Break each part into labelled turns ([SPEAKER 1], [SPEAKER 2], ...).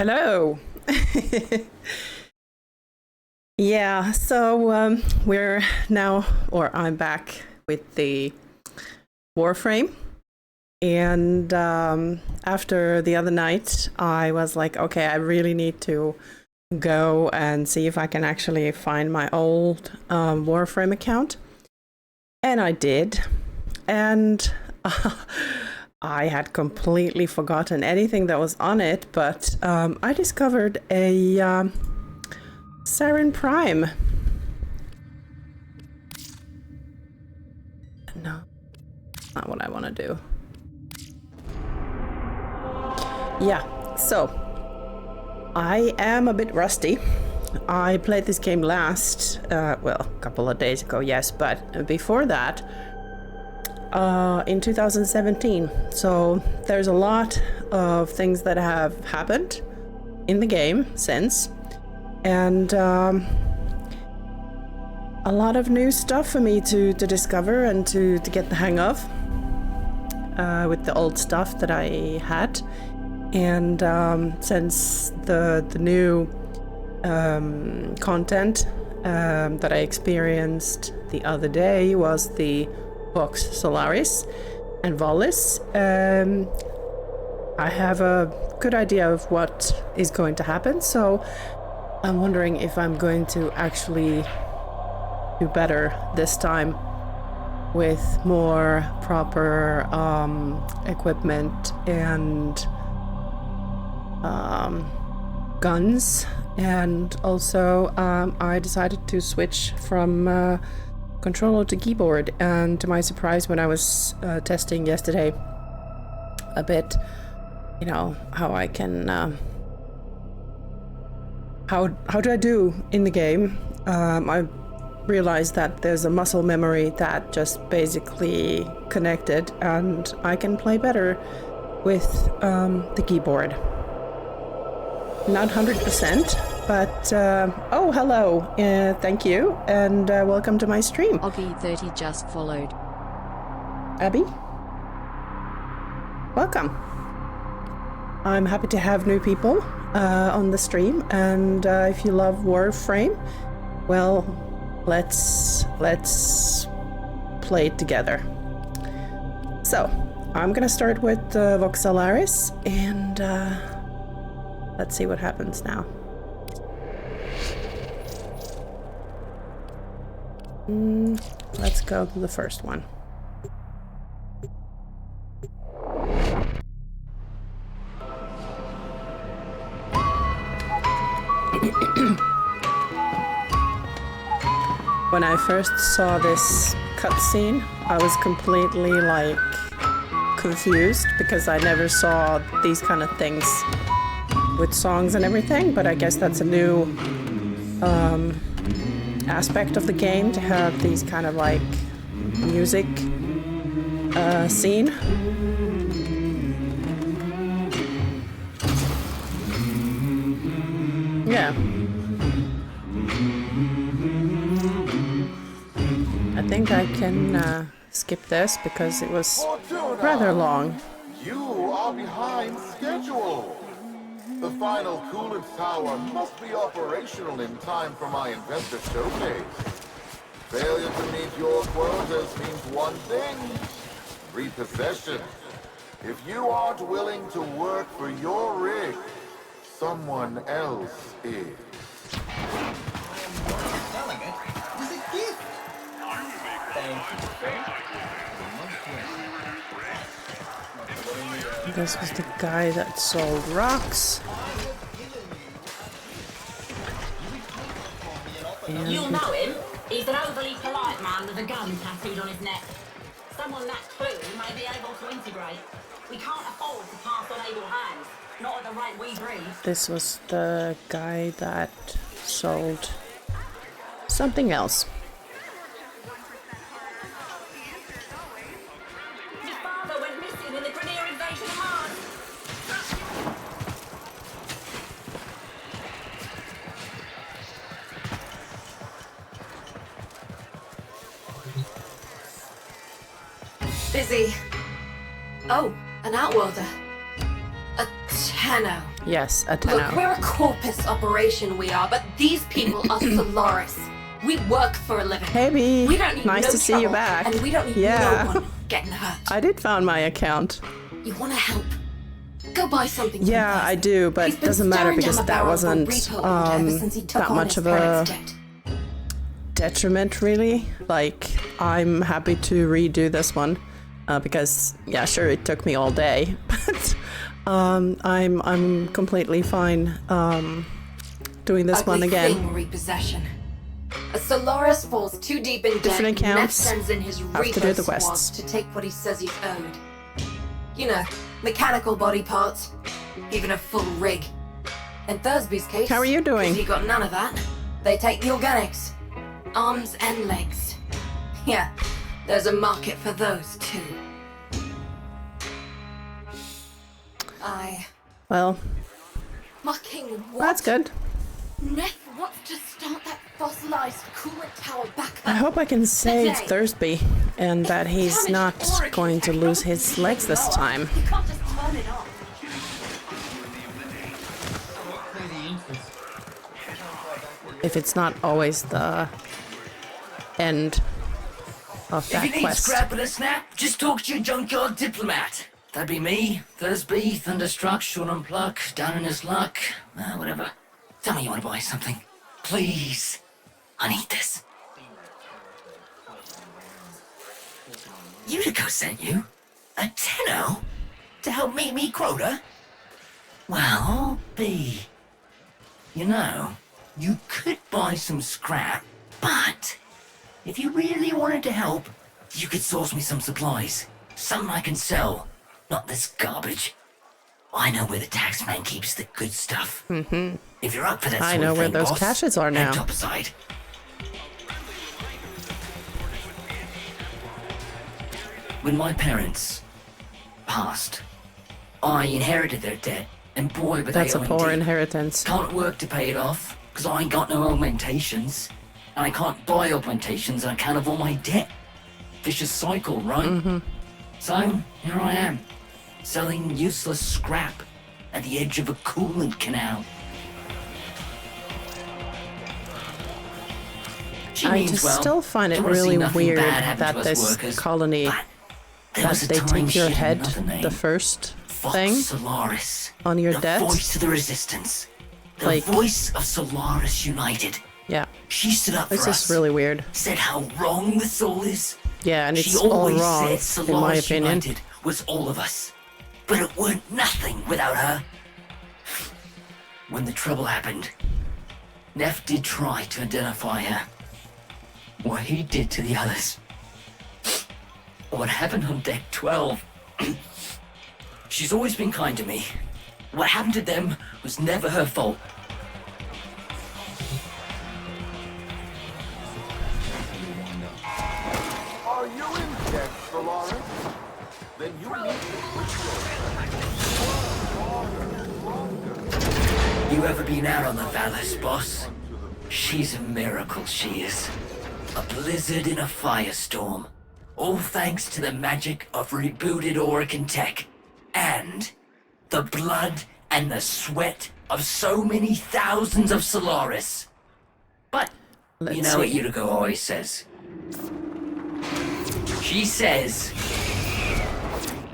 [SPEAKER 1] Hello. Yeah, so we're now, or I'm back with the Warframe. And after the other night, I was like, okay, I really need to go and see if I can actually find my old Warframe account. And I did. And I had completely forgotten anything that was on it, but I discovered a Saryn Prime. No, not what I want to do. Yeah, so I am a bit rusty. I played this game last, well, a couple of days ago, yes, but before that, in 2017. So there's a lot of things that have happened in the game since, and a lot of new stuff for me to discover and to get the hang of with the old stuff that I had. And since the new content that I experienced the other day was the Vox Solaris and Volis, I have a good idea of what is going to happen, so I'm wondering if I'm going to actually do better this time with more proper equipment and guns. And also I decided to switch from controller to keyboard, and to my surprise, when I was testing yesterday a bit, you know, how I can how do I do in the game, I realized that there's a muscle memory that just basically connected, and I can play better with the keyboard. Not 100%, but oh, hello, thank you, and welcome to my stream.
[SPEAKER 2] Oggy30 just followed.
[SPEAKER 1] Abby, welcome. I'm happy to have new people on the stream, and if you love Warframe, well, let's play it together. So I'm gonna start with Vox Solaris, and let's see what happens now. Let's go to the first one. When I first saw this cutscene, I was completely like confused because I never saw these kind of things with songs and everything, but I guess that's a new aspect of the game, to have these kind of like music scene. Yeah. I think I can skip this because it was rather long.
[SPEAKER 3] You are behind schedule. The final coolant tower must be operational in time for my investor showcase. Failure to meet your quotas means one thing: repossession. If you aren't willing to work for your rig, someone else is.
[SPEAKER 4] Selling it was a gift.
[SPEAKER 1] This was the guy that sold rocks. And
[SPEAKER 5] you'll know him. He's an overly polite man with a gun tattooed on his neck. Someone that clue may be able to integrate. We can't afford to pass on able hands. Not at the rate we breathe.
[SPEAKER 1] this was the guy that sold something else.
[SPEAKER 5] His father went missing in the Grenier invasion of Mars.
[SPEAKER 6] Busy. Oh, an outworlder. A Tenno.
[SPEAKER 1] Yes, a
[SPEAKER 6] Look,
[SPEAKER 1] 10
[SPEAKER 6] we're a corpus operation, we are, but these people are Solaris. We work for a living.
[SPEAKER 1] Hey, B.
[SPEAKER 6] We don't need
[SPEAKER 1] Nice
[SPEAKER 6] no
[SPEAKER 1] to see you
[SPEAKER 6] trouble,
[SPEAKER 1] back.
[SPEAKER 6] and we don't need
[SPEAKER 1] Yeah.
[SPEAKER 6] no one getting hurt.
[SPEAKER 1] I did found my account.
[SPEAKER 6] You want to help? Go buy something.
[SPEAKER 1] Yeah,
[SPEAKER 6] from
[SPEAKER 1] I
[SPEAKER 6] Thursby.
[SPEAKER 1] do, but
[SPEAKER 6] He's
[SPEAKER 1] it
[SPEAKER 6] been
[SPEAKER 1] doesn't matter
[SPEAKER 6] staring down
[SPEAKER 1] because
[SPEAKER 6] the
[SPEAKER 1] that
[SPEAKER 6] barrel of a
[SPEAKER 1] wasn't
[SPEAKER 6] repo order ever since he took
[SPEAKER 1] that
[SPEAKER 6] on
[SPEAKER 1] much
[SPEAKER 6] his
[SPEAKER 1] of a
[SPEAKER 6] parents' debt.
[SPEAKER 1] detriment, really. Like, I'm happy to redo this one because, yeah, sure, it took me all day, but I'm completely fine doing this one again.
[SPEAKER 6] Thing repossession. A Solaris falls too deep in debt.
[SPEAKER 1] Different accounts.
[SPEAKER 6] Neff sends in his
[SPEAKER 1] Have to do
[SPEAKER 6] repo
[SPEAKER 1] the
[SPEAKER 6] squad
[SPEAKER 1] quests.
[SPEAKER 6] to take what he says he's owed. You know, mechanical body parts, even a full rig. In Thursby's case,
[SPEAKER 1] How are you doing?
[SPEAKER 6] 'cause he got none of that. They take the organics, arms and legs. Yeah, there's a market for those too.
[SPEAKER 1] Well,
[SPEAKER 6] Fucking what?
[SPEAKER 1] that's good.
[SPEAKER 6] Neff wants to start that fossilized coolant tower back up.
[SPEAKER 1] I hope I can save
[SPEAKER 6] Today.
[SPEAKER 1] Thursby and that he's not going to lose his legs this time.
[SPEAKER 6] You can't just turn it off.
[SPEAKER 1] If it's not always the end of
[SPEAKER 7] If you
[SPEAKER 1] that
[SPEAKER 7] need
[SPEAKER 1] quest.
[SPEAKER 7] scrap and a snap, just talk to your junkyard diplomat. That'd be me, Thursby, Thunderstruck, Sean Unpluck, down in his luck, whatever. Tell me you want to buy something. Please. I need this. Utica sent you? A tenno? To help meet me quota? Well, B. You know, you could buy some scrap, but if you really wanted to help, you could source me some supplies. Something I can sell, not this garbage. I know where the taxman keeps the good stuff. Mm-hmm. If you're up for that
[SPEAKER 1] I
[SPEAKER 7] sort
[SPEAKER 1] know
[SPEAKER 7] of
[SPEAKER 1] where
[SPEAKER 7] thing,
[SPEAKER 1] those
[SPEAKER 7] boss,
[SPEAKER 1] caches are
[SPEAKER 7] head
[SPEAKER 1] now.
[SPEAKER 7] top aside. When my parents passed, I inherited their debt, and boy, but
[SPEAKER 1] That's
[SPEAKER 7] they
[SPEAKER 1] a
[SPEAKER 7] owe
[SPEAKER 1] poor
[SPEAKER 7] deep.
[SPEAKER 1] inheritance.
[SPEAKER 7] Can't work to pay it off, because I ain't got no augmentations. And I can't buy augmentations on account of all my debt. Vicious cycle, right? Mm-hmm. So, here I am, selling useless scrap at the edge of a coolant canal. She
[SPEAKER 1] I
[SPEAKER 7] means
[SPEAKER 1] just
[SPEAKER 7] well.
[SPEAKER 1] still find it
[SPEAKER 7] Don't wanna see
[SPEAKER 1] really
[SPEAKER 7] nothing
[SPEAKER 1] weird
[SPEAKER 7] bad happen
[SPEAKER 1] that
[SPEAKER 7] to us
[SPEAKER 1] this
[SPEAKER 7] workers,
[SPEAKER 1] colony,
[SPEAKER 7] but there
[SPEAKER 1] that
[SPEAKER 7] was a
[SPEAKER 1] they
[SPEAKER 7] time
[SPEAKER 1] take your
[SPEAKER 7] she had
[SPEAKER 1] head,
[SPEAKER 7] another name.
[SPEAKER 1] the first
[SPEAKER 7] Vox
[SPEAKER 1] thing,
[SPEAKER 7] Solaris,
[SPEAKER 1] on your
[SPEAKER 7] the
[SPEAKER 1] debt.
[SPEAKER 7] voice of the resistance, the
[SPEAKER 1] Like-
[SPEAKER 7] voice of Solaris United.
[SPEAKER 1] Yeah,
[SPEAKER 7] She stood up
[SPEAKER 1] it's
[SPEAKER 7] for
[SPEAKER 1] just
[SPEAKER 7] us,
[SPEAKER 1] really weird.
[SPEAKER 7] said how wrong the soul is.
[SPEAKER 1] Yeah, and
[SPEAKER 7] She
[SPEAKER 1] it's all
[SPEAKER 7] always
[SPEAKER 1] wrong,
[SPEAKER 7] said
[SPEAKER 1] in my
[SPEAKER 7] Solaris
[SPEAKER 1] opinion.
[SPEAKER 7] United was all of us, but it weren't nothing without her. When the trouble happened, Neff did try to identify her. What he did to the others. What happened on deck 12. She's always been kind to me. What happened to them was never her fault.
[SPEAKER 3] Are you in debt, Solaris? Then you need to
[SPEAKER 7] You ever been out on the Valus, boss? She's a miracle, she is. A blizzard in a firestorm. All thanks to the magic of rebooted Orican tech. And the blood and the sweat of so many thousands of Solaris. But
[SPEAKER 1] Let's
[SPEAKER 7] you know what
[SPEAKER 1] see.
[SPEAKER 7] Utica always says. She says,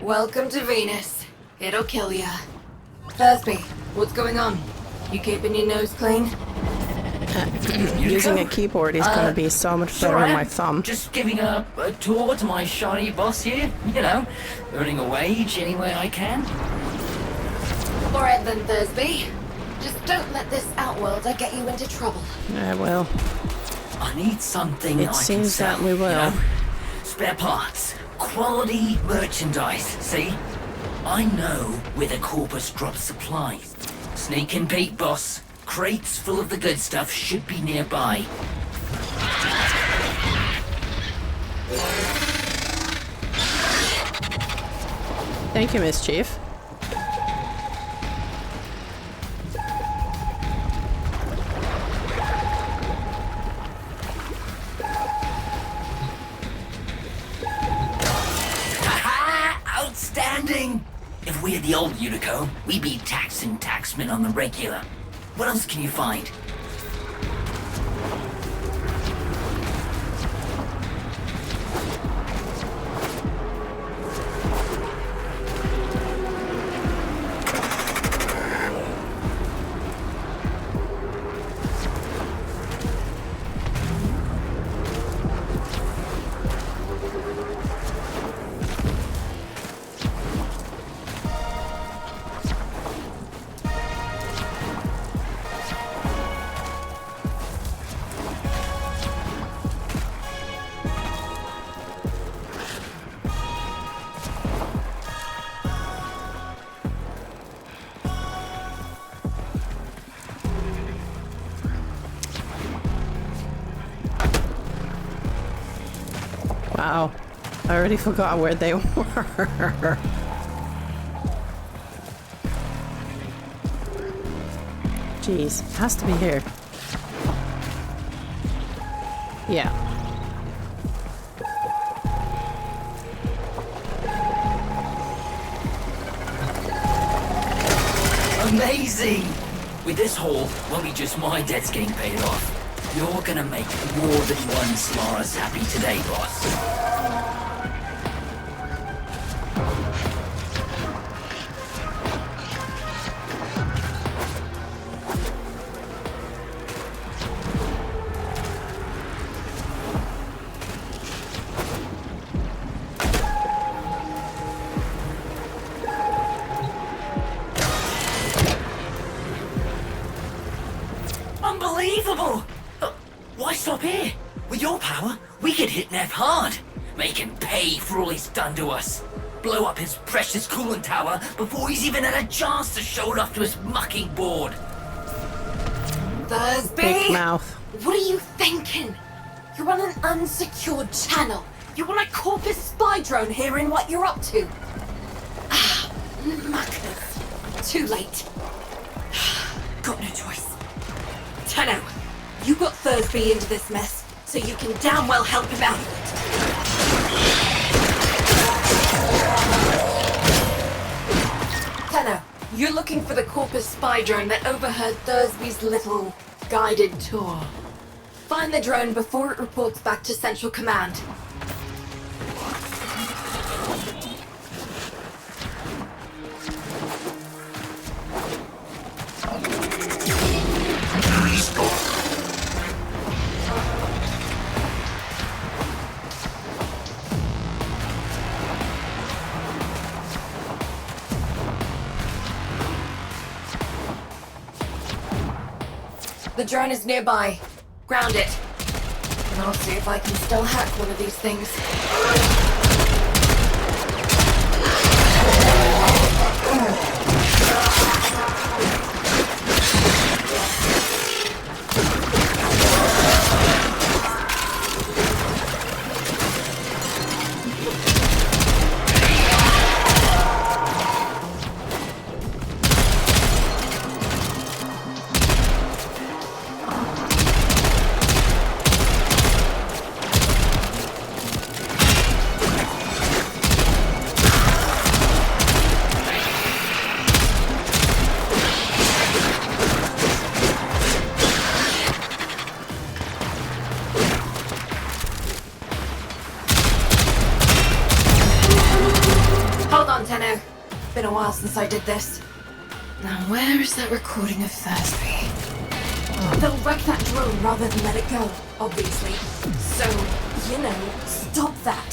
[SPEAKER 6] Welcome to Venus. It'll kill ya. Thursby, what's going on? You keeping your nose clean?
[SPEAKER 1] Using a keyboard is going to be so much better on my thumb.
[SPEAKER 7] Just giving a tour to my shiny boss here. You know, earning a wage any way I can.
[SPEAKER 6] Alright then, Thursby. Just don't let this outworlder get you into trouble.
[SPEAKER 1] Yeah, well,
[SPEAKER 7] I need something
[SPEAKER 1] It
[SPEAKER 7] I can
[SPEAKER 1] seems
[SPEAKER 7] sell,
[SPEAKER 1] that we will.
[SPEAKER 7] You know? Spare parts, quality merchandise. See, I know where the corpus drops supplies. Sneak and peek, boss. Crates full of the good stuff should be nearby.
[SPEAKER 1] thank you, Mischief.
[SPEAKER 7] Ha! Outstanding! If we're the old Unico, we be taxing taxmen on the regular. What else can you find?
[SPEAKER 1] Wow, I already forgot where they were. Jeez, has to be here. Yeah.
[SPEAKER 7] Amazing! With this haul, won't be just my debts getting paid off. You're gonna make more than one Solaris happy today, boss. Unbelievable! Why stop here? With your power, we could hit Neff hard. Make him pay for all he's done to us. Blow up his precious coolant tower before he's even had a chance to show it off to his mucking board.
[SPEAKER 6] Thursby!
[SPEAKER 1] Big mouth.
[SPEAKER 6] What are you thinking? You're on an unsecured channel. You want a Corpus spy drone hearing what you're up to? Ah, muckers. Too late. Got no choice. Tenno, you got Thursby into this mess, so you can damn well help him out of it. Tenno, you're looking for the Corpus spy drone that overheard Thursby's little guided tour. Find the drone before it reports back to Central Command. The drone is nearby. Ground it. And I'll see if I can still hack one of these things. Been a while since I did this. Now where is that recording of Thursby? They'll wreck that drone rather than let it go, obviously. So, you know, stop that.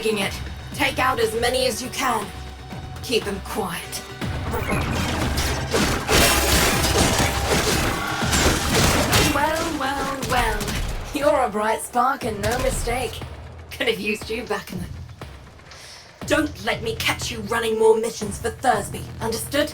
[SPEAKER 6] begging it. Take out as many as you can. Keep them quiet. Well. You're a bright spark and no mistake. Could have used you back in the... Don't let me catch you running more missions for Thursby, understood?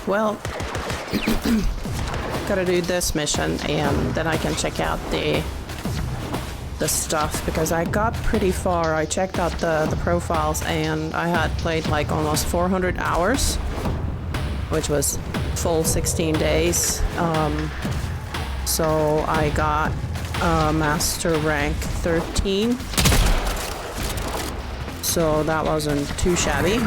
[SPEAKER 1] Well, gotta do this mission and then I can check out the stuff because I got pretty far. I checked out the profiles and I had played like almost 400 hours, which was full 16 days. So I got master rank 13. So that wasn't too shabby.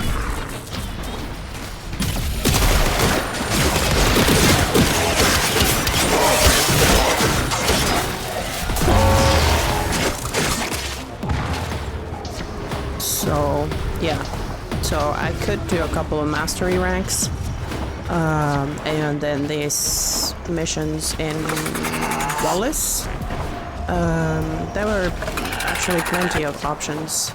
[SPEAKER 1] So, yeah. So I could do a couple of mastery ranks. And then these missions in Wallace. There were actually plenty of options.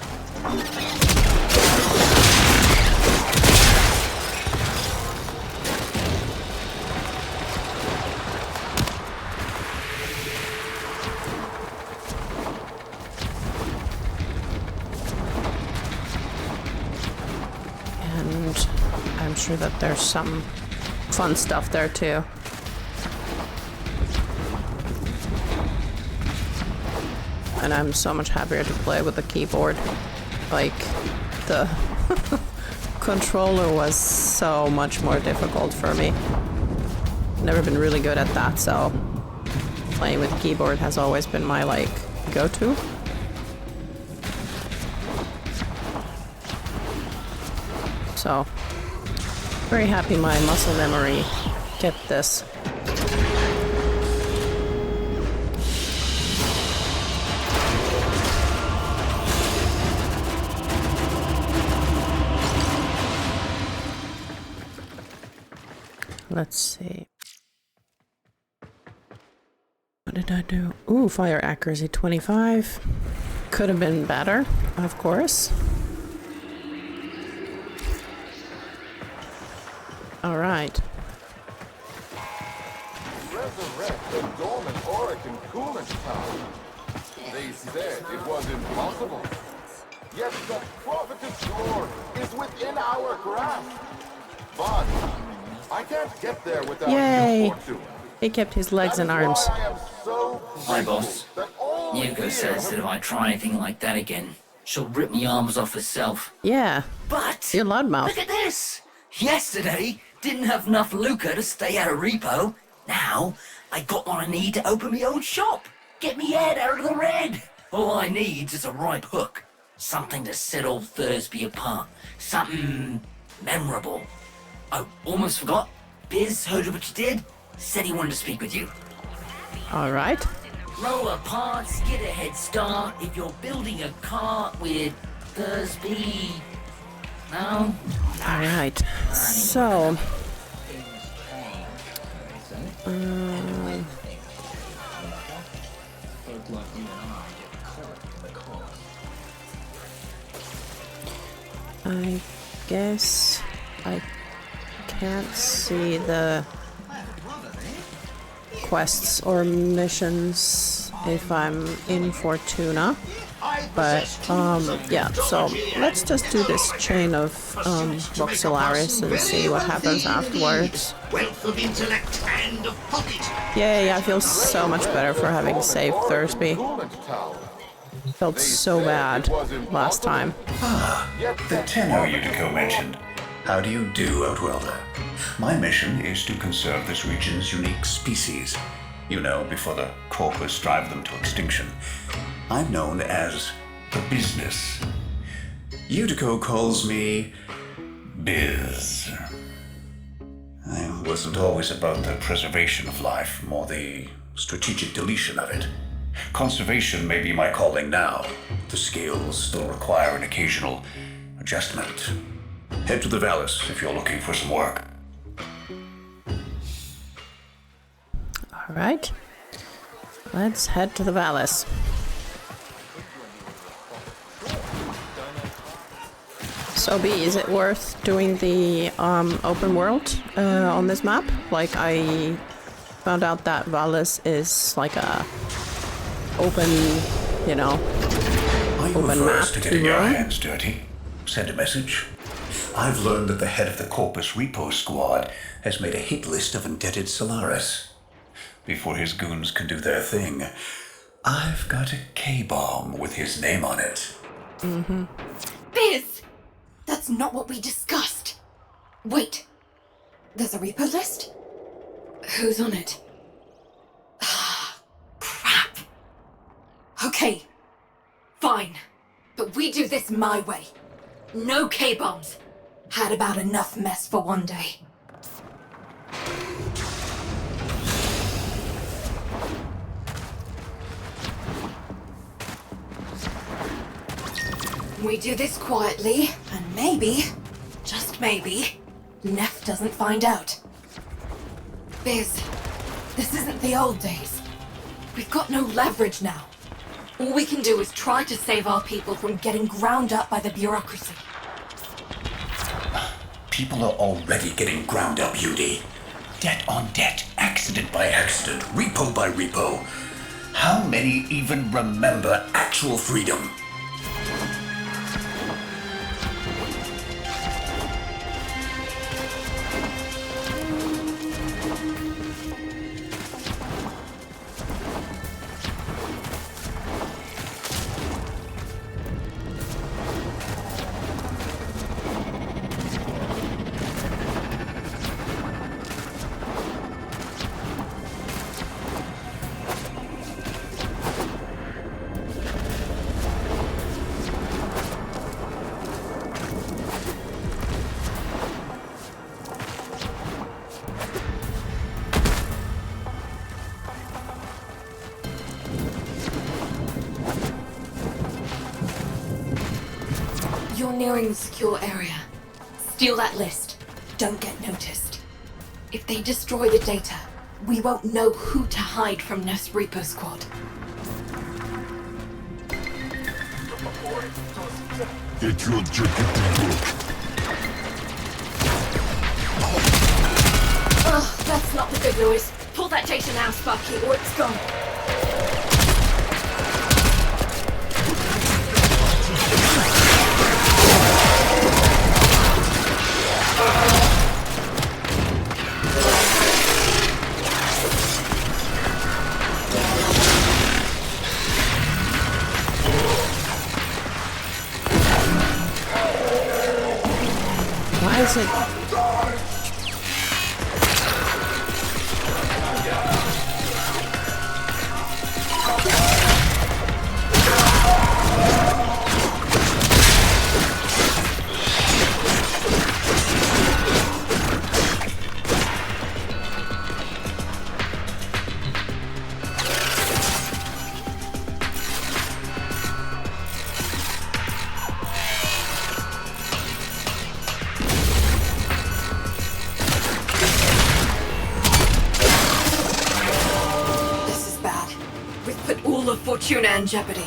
[SPEAKER 1] I'm sure that there's some fun stuff there too. And I'm so much happier to play with the keyboard. Like, the controller was so much more difficult for me. Never been really good at that, so playing with the keyboard has always been my, like, go-to. So, very happy my muscle memory kept this. Let's see. What did I do? Ooh, fire accuracy 25. Could have been better, of course. All right.
[SPEAKER 3] Resurrect the dormant Orican coolant tower. They said it was impossible. Yet the prophet's glory is within our grasp. But I can't get there without
[SPEAKER 1] Yay!
[SPEAKER 3] your fortune.
[SPEAKER 1] He kept his legs and arms.
[SPEAKER 3] I am so
[SPEAKER 7] Hi, boss.
[SPEAKER 3] that all
[SPEAKER 7] Yuko
[SPEAKER 3] year
[SPEAKER 7] says that if I try anything like that again, she'll rip me arms off herself.
[SPEAKER 1] Yeah,
[SPEAKER 7] But
[SPEAKER 1] you're loudmouth.
[SPEAKER 7] look at this! Yesterday, didn't have enough lucre to stay out of repo. Now, I got what I need to open my own shop. Get me head out of the red. All I need is a ripe hook. Something to set old Thursby apart. Something memorable. Oh, almost forgot. Biz heard of what you did. Said he wanted to speak with you.
[SPEAKER 1] All right.
[SPEAKER 7] Roller parts, get a head start if you're building a cart with Thursby. No?
[SPEAKER 1] All right. So, I guess I can't see the quests or missions if I'm in Fortuna. But, yeah, so let's just do this chain of Vox Solaris and see what happens afterwards.
[SPEAKER 4] Wealth of intellect and of pocket.
[SPEAKER 1] Yay, I feel so much better for having saved Thursby.
[SPEAKER 3] coolant tower.
[SPEAKER 1] Felt so bad last time.
[SPEAKER 8] The tenor Utico mentioned. How do you do, Outwelder? My mission is to conserve this region's unique species. You know, before the Corpus drive them to extinction. I'm known as the Business. Utico calls me Biz. isn't always about the preservation of life, more the strategic deletion of it. Conservation may be my calling now. The scales still require an occasional adjustment. Head to the Valis if you're looking for some work.
[SPEAKER 1] All right. Let's head to the Valis. So B, is it worth doing the open world on this map? Like, I found out that Valis is like a open, you know,
[SPEAKER 8] Are you
[SPEAKER 1] open
[SPEAKER 8] averse
[SPEAKER 1] map
[SPEAKER 8] to
[SPEAKER 1] to
[SPEAKER 8] getting your
[SPEAKER 1] roam?
[SPEAKER 8] hands dirty? Send a message. I've learned that the head of the Corpus Repo Squad has made a hit list of indebted Solaris. Before his goons can do their thing, I've got a K-bomb with his name on it.
[SPEAKER 6] Biz! That's not what we discussed. Wait. There's a repo list? Who's on it? Ah, crap. Okay. Fine. But we do this my way. No K-bombs. Had about enough mess for one day. We do this quietly, and maybe, just maybe, Neff doesn't find out. Biz, this isn't the old days. We've got no leverage now. All we can do is try to save our people from getting ground up by the bureaucracy.
[SPEAKER 8] People are already getting ground up, UD. Debt on debt, accident by accident, repo by repo. How many even remember actual freedom?
[SPEAKER 6] You're nearing the secure area. Steal that list. Don't get noticed. If they destroy the data, we won't know who to hide from Neff's Repo Squad.
[SPEAKER 3] Get your jacket to work.
[SPEAKER 6] Ugh, that's not the good noise. Pull that data now, Sparky, or it's gone.
[SPEAKER 1] Why is it?
[SPEAKER 6] Fortuna in jeopardy.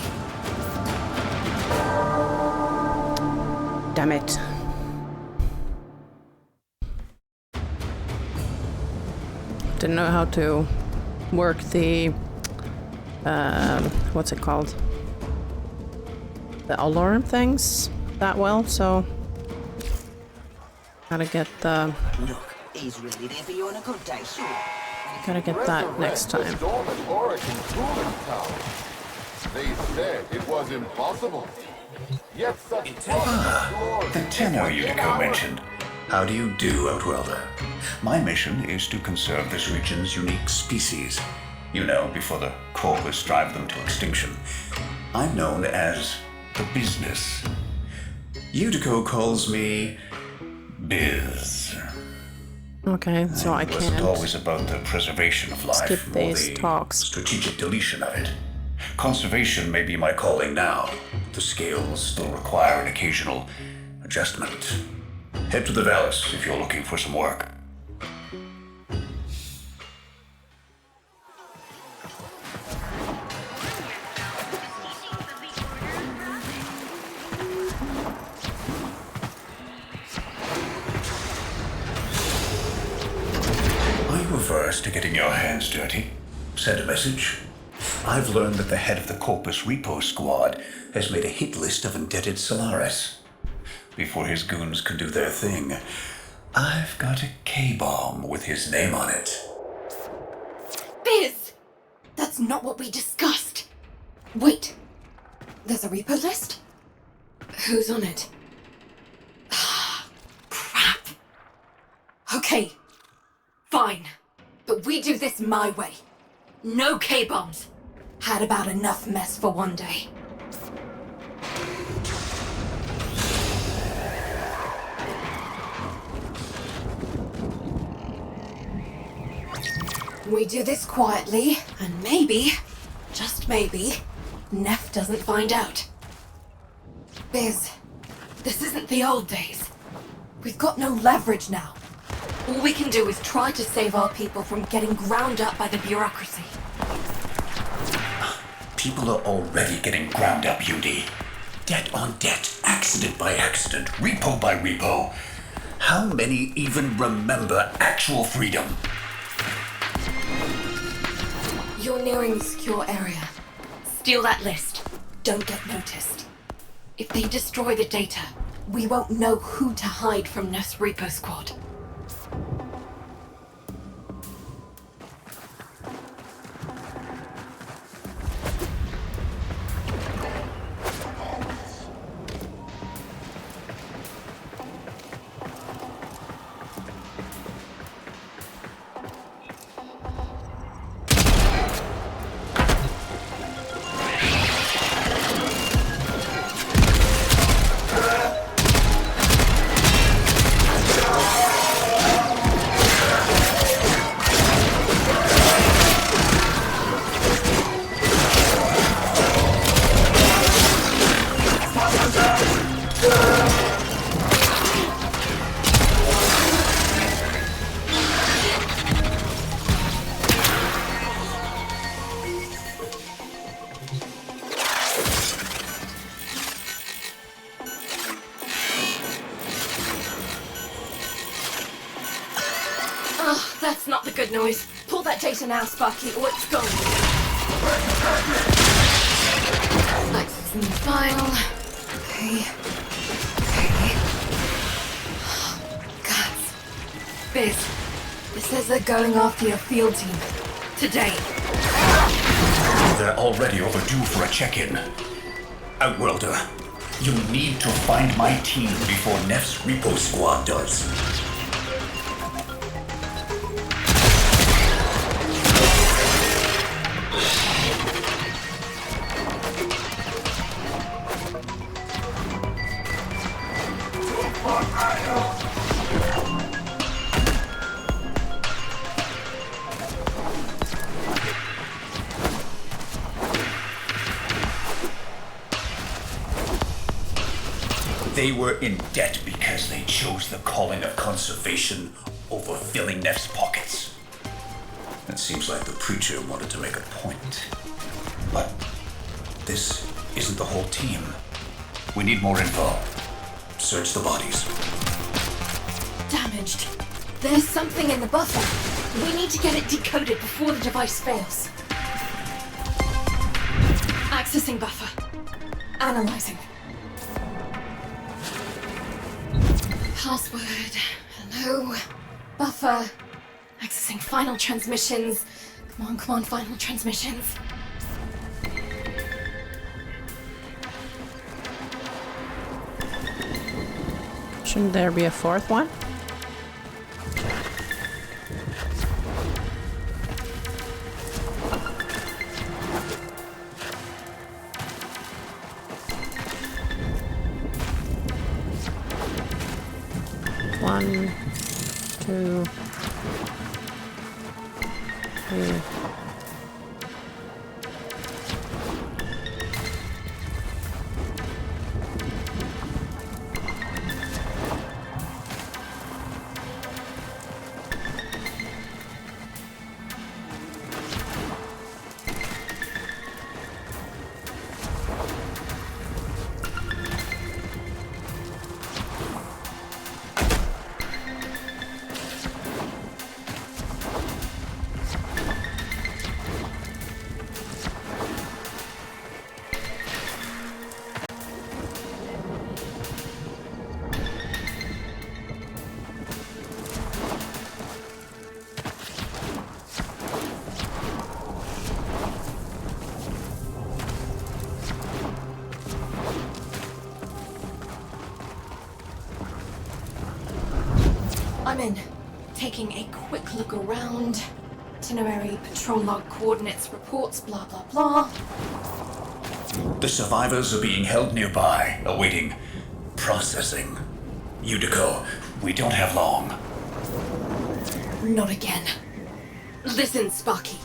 [SPEAKER 1] Damn it. Didn't know how to work the what's it called? The alarm things that well, so gotta get the
[SPEAKER 9] Look, he's really there for you on a good day, sure.
[SPEAKER 1] gotta get that next time.
[SPEAKER 3] Dormant Origin cooling tower. They said it was impossible. Yet such
[SPEAKER 8] The tenor Unico mentioned. How do you do, Outwelder? My mission is to conserve this region's unique species. You know, before the Corpus drive them to extinction. I'm known as the Business. Utico calls me Biz.
[SPEAKER 1] Okay, so I
[SPEAKER 8] It wasn't
[SPEAKER 1] can't.
[SPEAKER 8] always about the preservation of life
[SPEAKER 1] skip
[SPEAKER 8] or
[SPEAKER 1] these
[SPEAKER 8] the
[SPEAKER 1] talks.
[SPEAKER 8] strategic deletion of it. Conservation may be my calling now. The scales still require an occasional adjustment. Head to the Valis if you're looking for some work. Are you averse to getting your hands dirty? Send a message. I've learned that the head of the Corpus Repo squad has made a hit list of indebted Solaris. Before his goons can do their thing, I've got a K-bomb with his name on it.
[SPEAKER 6] Biz! That's not what we discussed. Wait. There's a repo list? Who's on it? Crap. Okay. Fine. But we do this my way. No K-bombs. Had about enough mess for one day. We do this quietly, and maybe, just maybe, Neff doesn't find out. Biz, this isn't the old days. We've got no leverage now. All we can do is try to save our people from getting ground up by the bureaucracy.
[SPEAKER 8] People are already getting ground up, UD. Debt on debt, accident by accident, repo by repo. How many even remember actual freedom?
[SPEAKER 6] You're nearing the secure area. Steal that list. Don't get noticed. If they destroy the data, we won't know who to hide from Neff's repo squad. That's not the good noise. Pull that data now, Sparky, or it's gone. Accessing the file. Okay. Guts. Biz, it says they're going after your field team. Today.
[SPEAKER 8] They're already overdue for a check-in. Outworlder, you need to find my team before Neff's repo squad does. They were in debt because they chose the calling of conservation over filling Neff's pockets. It seems like the preacher wanted to make a point. But this isn't the whole team. We need more info. Search the bodies.
[SPEAKER 6] Damaged. There's something in the buffer. We need to get it decoded before the device fails. Accessing buffer. Analyzing. Password. Hello. Buffer. Accessing final transmissions. Come on, final transmissions.
[SPEAKER 1] Shouldn't there be a fourth one? One, two, Yeah.
[SPEAKER 6] I'm in. Taking a quick look around. Itinerary, patrol log, coordinates, reports, blah blah blah.
[SPEAKER 8] The survivors are being held nearby, awaiting processing. Yudiko, we don't have long.
[SPEAKER 6] Not again. Listen, Sparky.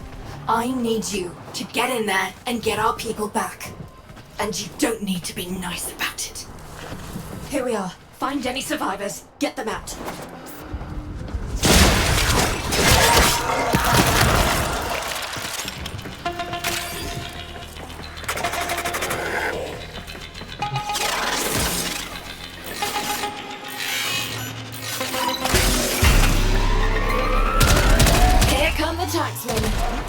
[SPEAKER 6] I need you to get in there and get our people back. And you don't need to be nice about it. Here we are. Find any survivors. Get them out. Here come the taxmen.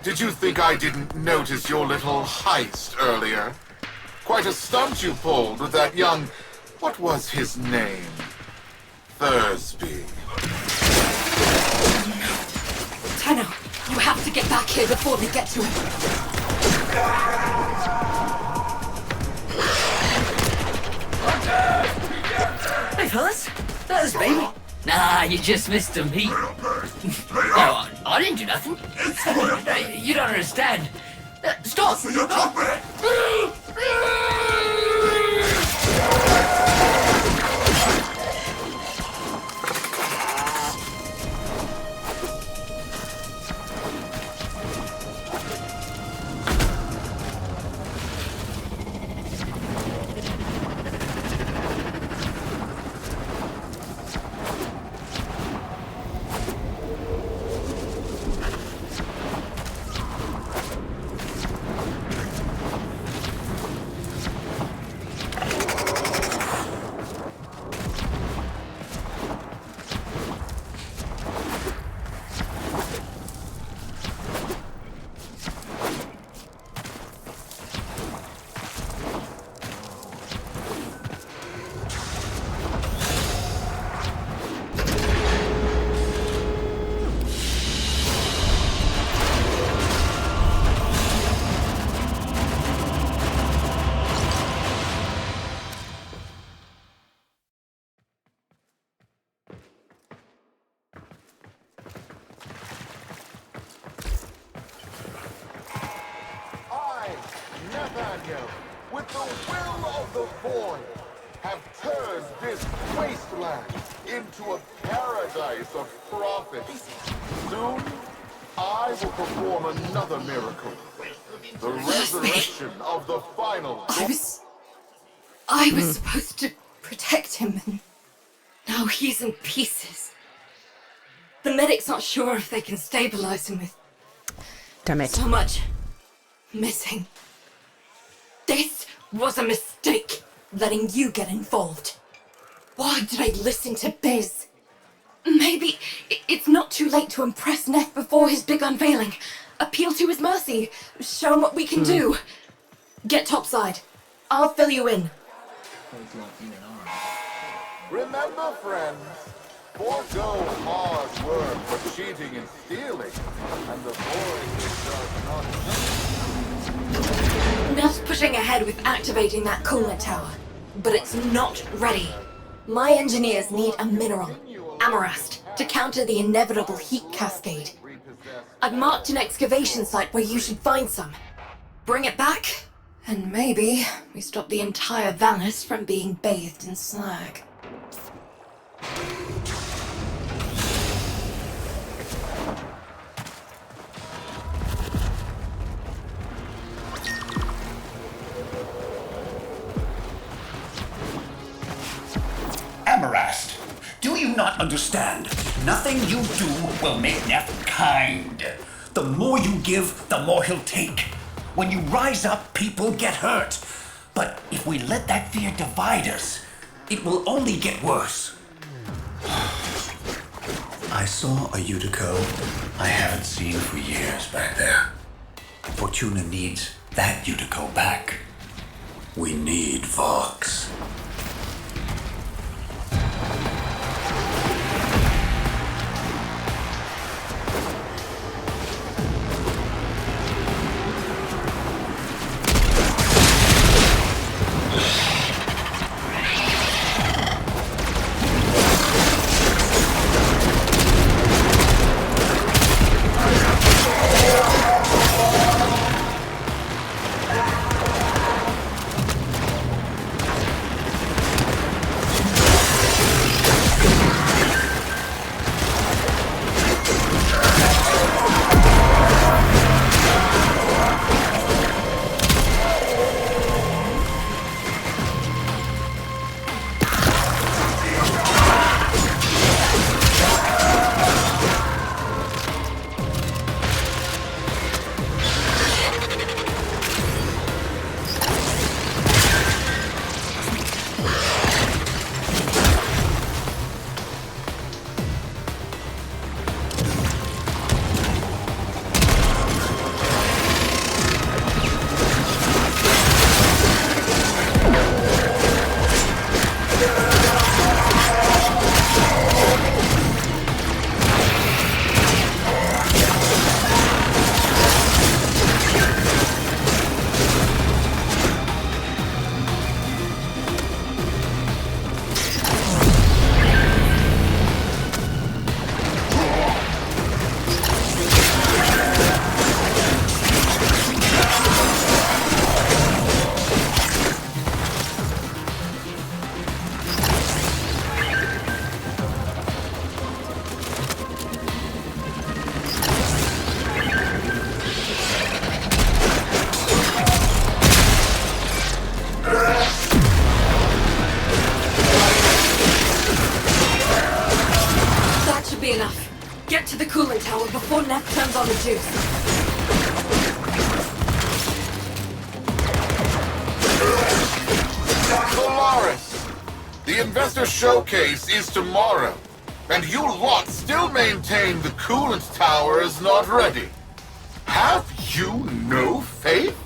[SPEAKER 3] Did you think I didn't notice your little heist earlier? Quite a stunt you pulled with that young... what was his name? Thursby.
[SPEAKER 6] Tenno, you have to get back here before they get to him.
[SPEAKER 7] Hey fellas, that was me. Nah, you just missed him. Oh, I didn't do nothing. You don't understand. Stop!
[SPEAKER 3] will of the void have turned this wasteland into a paradise of profit. Soon, I will perform another miracle. The resurrection of the final.
[SPEAKER 6] I was supposed to protect him, and now he's in pieces. The medic's not sure if they can stabilize him with
[SPEAKER 1] Damn it.
[SPEAKER 6] so much missing. This was a mistake, letting you get involved. Why did I listen to Biz? Maybe it's not too late to impress Neff before his big unveiling. Appeal to his mercy. Show him what we can do. Get topside. I'll fill you in.
[SPEAKER 3] Remember, friends, forego hard work for cheating and stealing, and the void does not.
[SPEAKER 6] Neff's pushing ahead with activating that coolant tower, but it's not ready. My engineers need a mineral, Amarast, to counter the inevitable heat cascade. I've marked an excavation site where you should find some. Bring it back, and maybe we stop the entire Valis from being bathed in slag.
[SPEAKER 8] Amarast, do you not understand? Nothing you do will make Neff kind. The more you give, the more he'll take. When you rise up, people get hurt. But if we let that fear divide us, it will only get worse. I saw a Utico I haven't seen for years back there. Fortuna needs that Utico back. We need Vox.
[SPEAKER 6] the coolant tower before Neff turns on the juice.
[SPEAKER 3] Solaris! The investor showcase is tomorrow, and you lot still maintain the coolant tower is not ready. Have you no faith?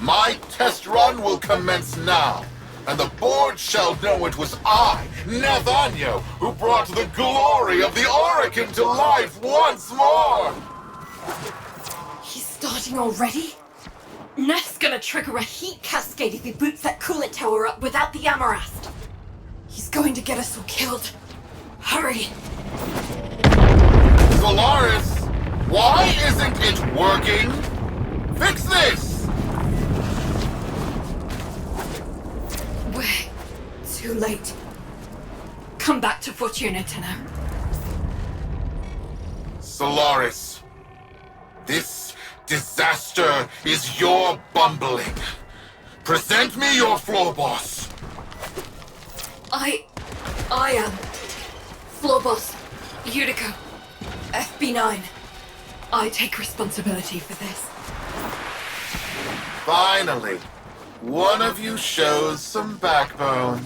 [SPEAKER 3] My test run will commence now, and the board shall know it was I, Nathaniel, who brought the glory of the Oracle to life once more!
[SPEAKER 6] He's starting already? Neff's gonna trigger a heat cascade if he boots that coolant tower up without the Amarast. He's going to get us all killed. Hurry!
[SPEAKER 3] Solaris, why isn't it working? Fix this!
[SPEAKER 6] Too late. Come back to Fortuna, Tenno.
[SPEAKER 3] Solaris, this disaster is your bumbling. Present me your floor boss.
[SPEAKER 6] I am floor boss Yuriko, FB9. I take responsibility for this.
[SPEAKER 3] Finally, one of you shows some backbone.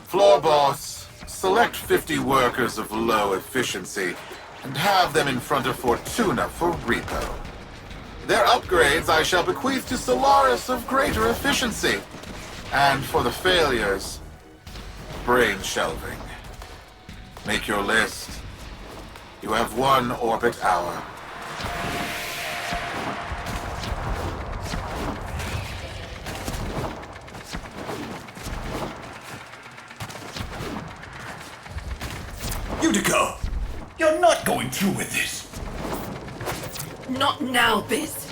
[SPEAKER 3] Floor boss, select 50 workers of low efficiency and have them in front of Fortuna for repo. Their upgrades I shall bequeath to Solaris of greater efficiency. And for the failures, brain shelving. Make your list. You have 1 orbit hour.
[SPEAKER 8] Yuriko! You're not going through with this!
[SPEAKER 6] Not now, Biz.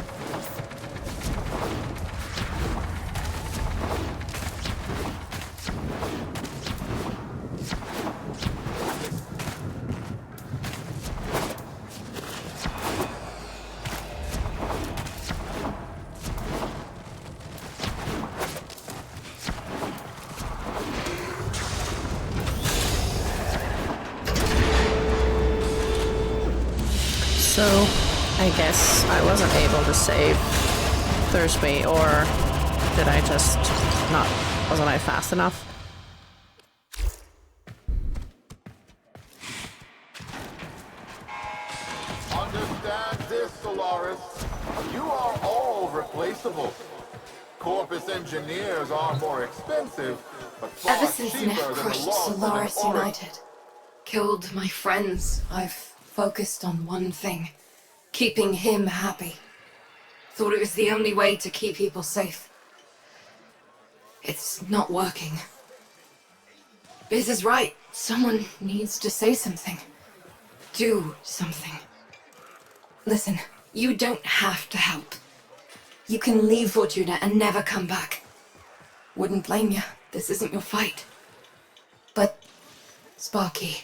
[SPEAKER 1] So, I guess I wasn't able to save Thursby, or did I just not... wasn't I fast enough?
[SPEAKER 3] Understand this, Solaris. You are all replaceable. Corpus engineers are more expensive, but far
[SPEAKER 6] Ever since
[SPEAKER 3] cheaper
[SPEAKER 6] Neff
[SPEAKER 3] than the
[SPEAKER 6] crushed
[SPEAKER 3] loss of an
[SPEAKER 6] Solaris
[SPEAKER 3] Auric.
[SPEAKER 6] United, killed my friends, I've focused on one thing. Keeping him happy. Thought it was the only way to keep people safe. It's not working. Biz is right. Someone needs to say something. Do something. Listen, you don't have to help. You can leave Fortuna and never come back. Wouldn't blame you. This isn't your fight. But, Sparky,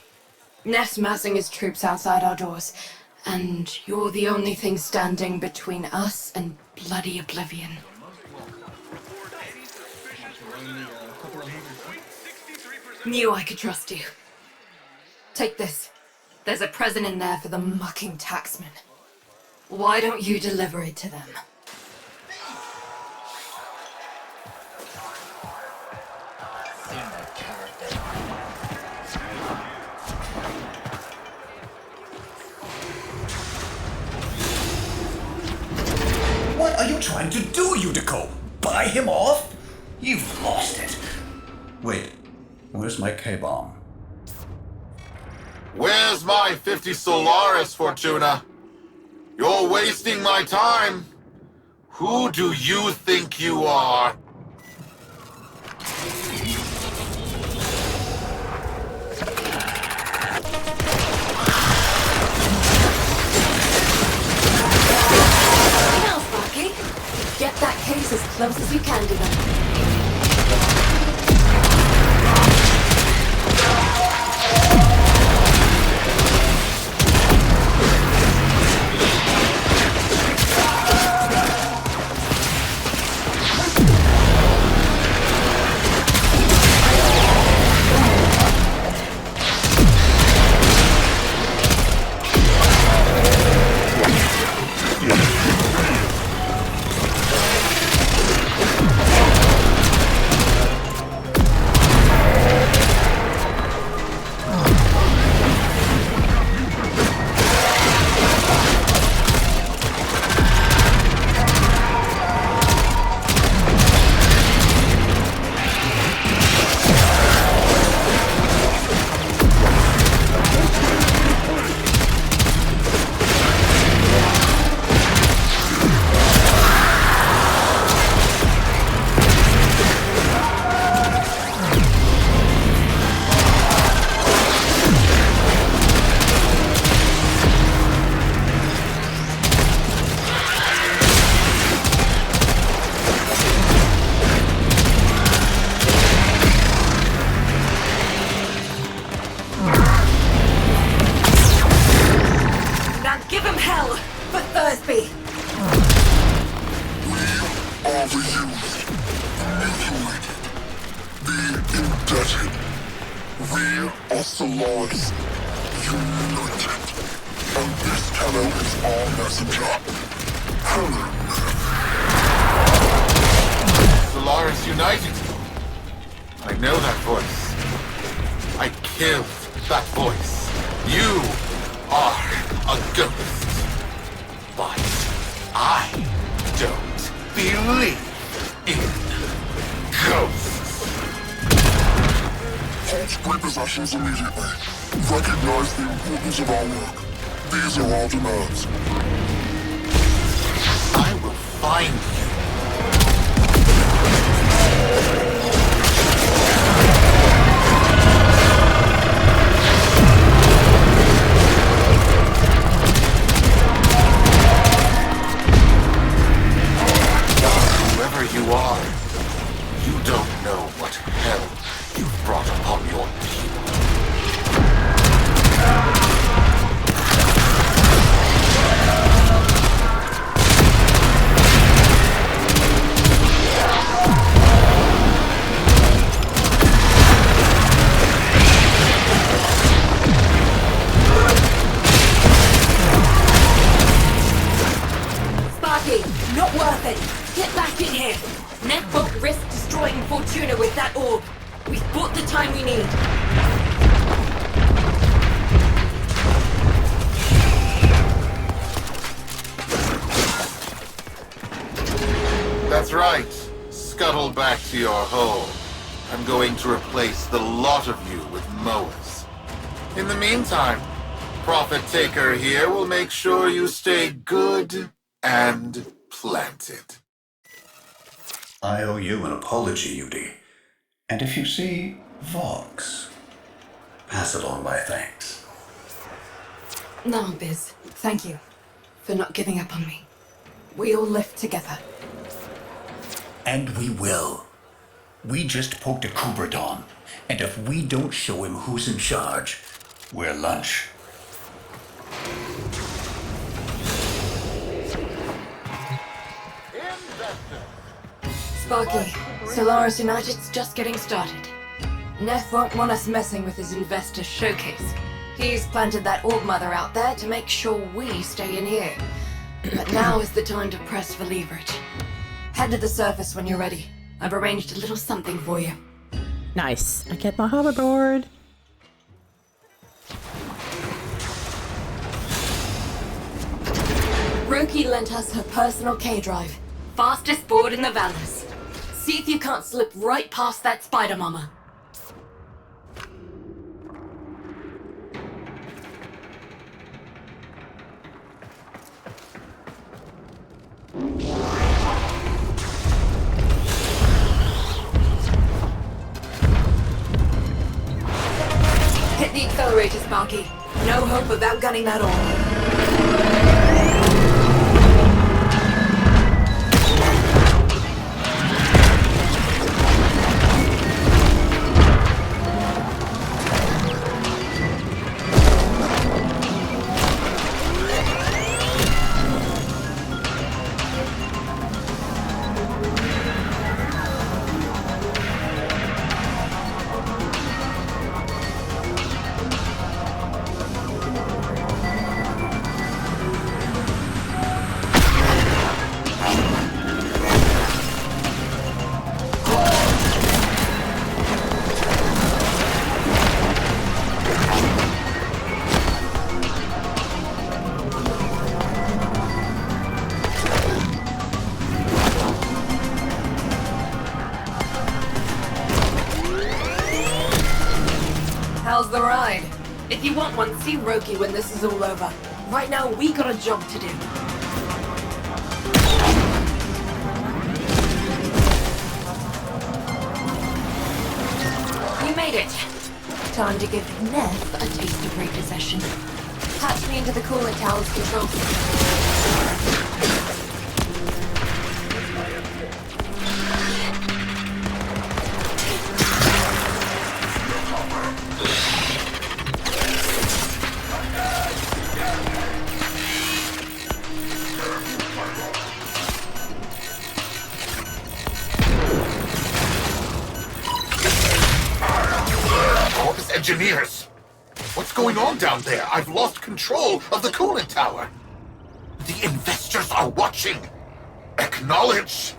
[SPEAKER 6] Neff's massing his troops outside our doors, and you're the only thing standing between us and bloody oblivion. Knew I could trust you. Take this. There's a present in there for the mucking taxman. Why don't you deliver it to them?
[SPEAKER 8] What are you trying to do, Yuriko? Buy him off? You've lost it. Wait, where's my K-bomb?
[SPEAKER 3] Where's my 50 Solaris, Fortuna? You're wasting my time. Who do you think you are?
[SPEAKER 6] Now, Sparky, get that case as close as you can to them.
[SPEAKER 3] We are Solaris, united. And this tenor is our messenger, Helminth. Solaris United. I know that voice. I killed that voice. You are a ghost. But I don't believe in ghosts. Halt repossessions immediately. Recognize the importance of our work. These are our demands. I will find you. Whoever you are, you don't know what hell you've brought upon your people.
[SPEAKER 6] Sparky, not worth it. Get back in here. Ned won't risk destroying Fortuna with that orb. We've bought the time we need.
[SPEAKER 3] That's right. Scuttle back to your hole. I'm going to replace the lot of you with mowers. In the meantime, Prophet Taker here will make sure you stay good and planted.
[SPEAKER 8] I owe you an apology, Yudi. And if you see Vox, pass along my thanks.
[SPEAKER 6] No, Biz. Thank you for not giving up on me. We all live together.
[SPEAKER 8] And we will. We just poked a Kubradon, and if we don't show him who's in charge, we're lunch.
[SPEAKER 6] Sparky, Solaris United's just getting started. Neff won't want us messing with his investor showcase. He's planted that orb mother out there to make sure we stay in here. But now is the time to press for leverage. Head to the surface when you're ready. I've arranged a little something for you.
[SPEAKER 1] Nice. I get my hoverboard.
[SPEAKER 6] Roki lent us her personal K-Drive. Fastest board in the Vallis. See if you can't slip right past that spider mama. Hit the accelerator, Sparky. No hope of outgunning that orb. How's the ride? If you want one, see Roki when this is all over. Right now, we got a job to do. You made it. Time to give Neff a taste of repossession. Patch me into the coolant tower's control system.
[SPEAKER 3] Corpus engineers! What's going on down there? I've lost control of the coolant tower. The investors are watching. Acknowledge.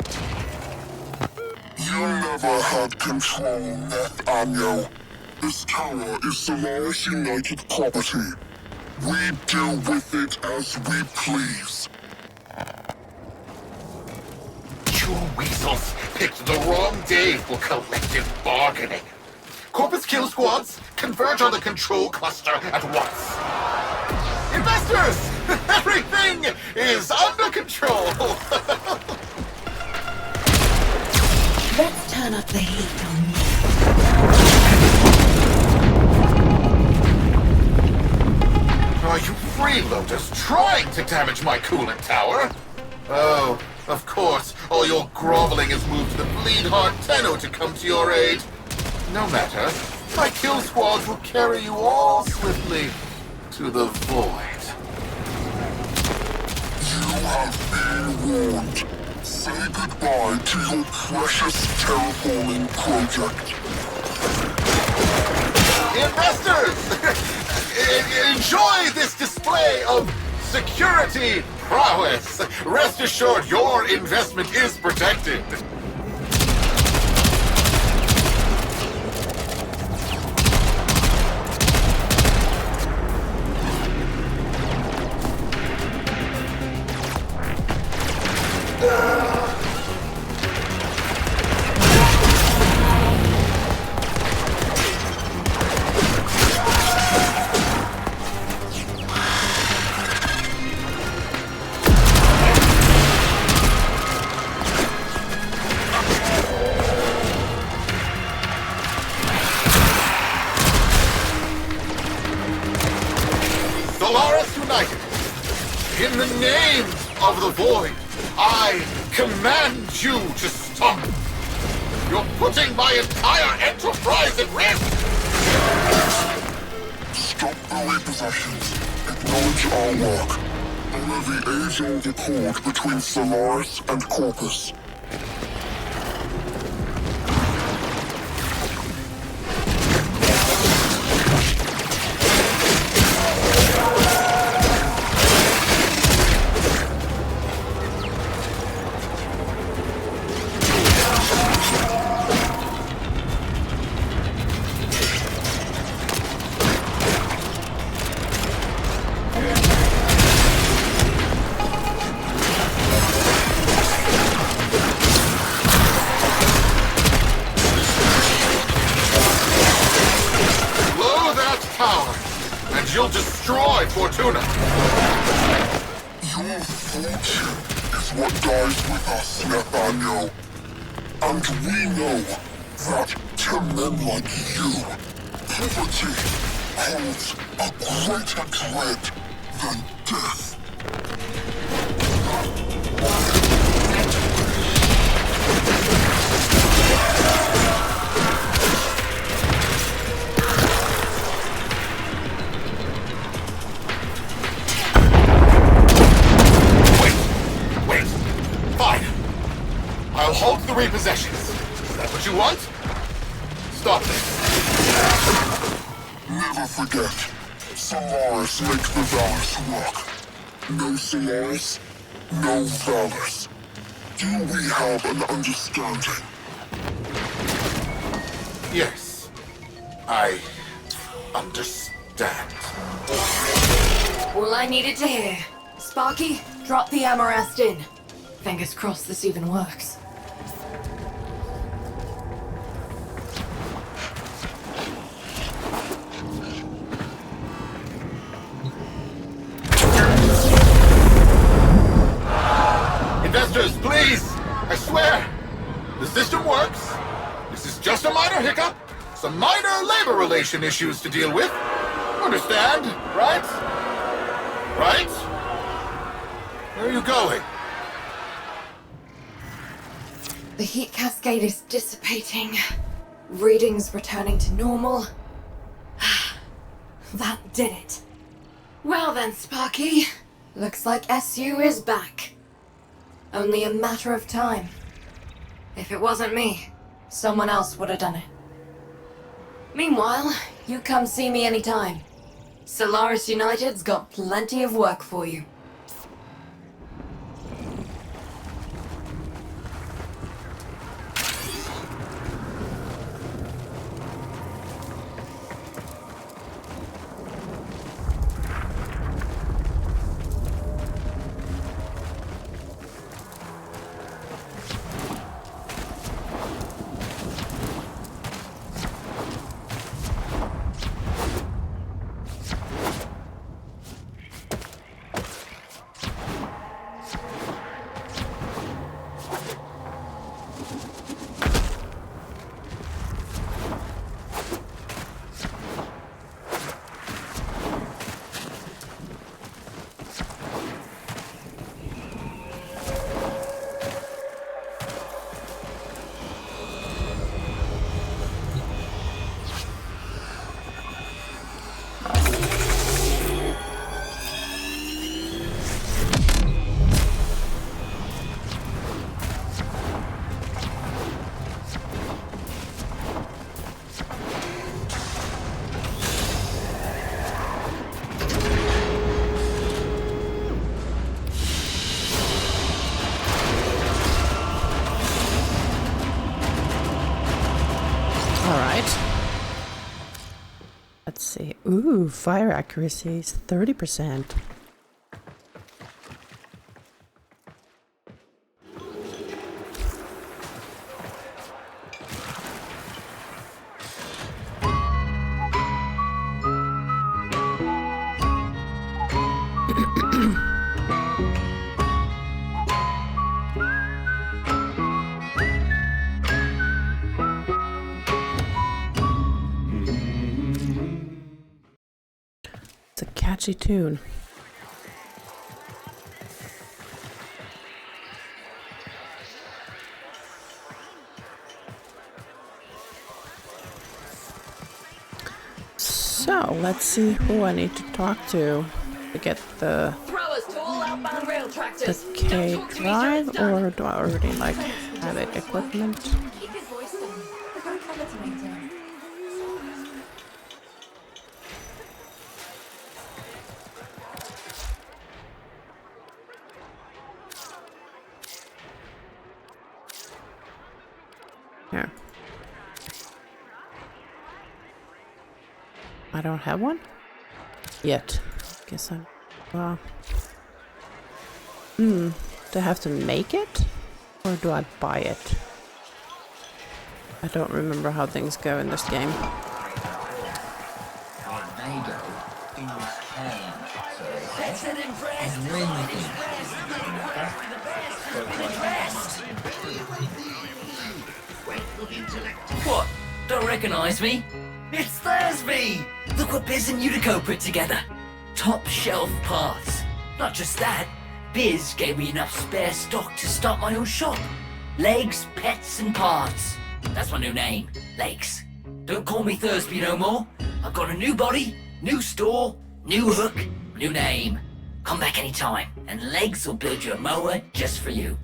[SPEAKER 10] You never had control, Nathaniel. This tower is Solaris United property. We deal with it as we please.
[SPEAKER 3] You weasels picked the wrong day for collective bargaining. Corpus kill squads, converge on the control cluster at once. Investors! Everything is under control!
[SPEAKER 6] Let's turn up the heat on you.
[SPEAKER 3] Are you freeloaders trying to damage my coolant tower? Oh, of course, all your groveling has moved the bleed-heart Tenno to come to your aid. No matter, my kill squads will carry you all swiftly to the void.
[SPEAKER 10] You have been warned. Say goodbye to your precious terraforming project.
[SPEAKER 3] Investors! Enjoy this display of security prowess! Rest assured your investment is protected. Solaris United, in the name of the Void, I command you to stop. You're putting my entire enterprise at risk!
[SPEAKER 10] Stop the repossessions. Acknowledge our work. Honor the age-old accord between Solaris and Corpus.
[SPEAKER 3] And you'll destroy Fortuna!
[SPEAKER 10] Your fortune is what dies with us, Nathaniel. And we know that to men like you, poverty holds a greater dread than death.
[SPEAKER 3] I'll halt the repossessions. Is that what you want? Stop this.
[SPEAKER 10] Never forget, Solaris make the Valors work. No Solaris, no Valors. Do we have an understanding?
[SPEAKER 3] Yes, I understand.
[SPEAKER 6] All I needed to hear. Sparky, drop the Amarest in. Fingers crossed this even works.
[SPEAKER 3] Investors, please! I swear! The system works. This is just a minor hiccup. Some minor labor relation issues to deal with. Understand, right? Right? Where are you going?
[SPEAKER 6] The heat cascade is dissipating. Readings returning to normal. That did it. Well then, Sparky. Looks like SU is back. Only a matter of time. If it wasn't me, someone else would have done it. Meanwhile, You come see me anytime. Solaris United's got plenty of work for you.
[SPEAKER 1] Let's see. Ooh, fire accuracy is 30%. It's a catchy tune. So let's see who I need to talk to get the K drive, or do I already like have it equipment? Here. I don't have one yet. Guess I'm. Well. Do I have to make it, or do I buy it? I don't remember how things go in this game.
[SPEAKER 7] What? Don't recognize me? It's Thursby! Look what Biz and Unico put together. Top shelf parts. Not just that, Biz gave me enough spare stock to start my own shop. Legs, pets, and parts. That's my new name, Legs. Don't call me Thursby no more. I've got a new body, new store, new hook, new name. Come back anytime, and Legs will build you a mower just for you.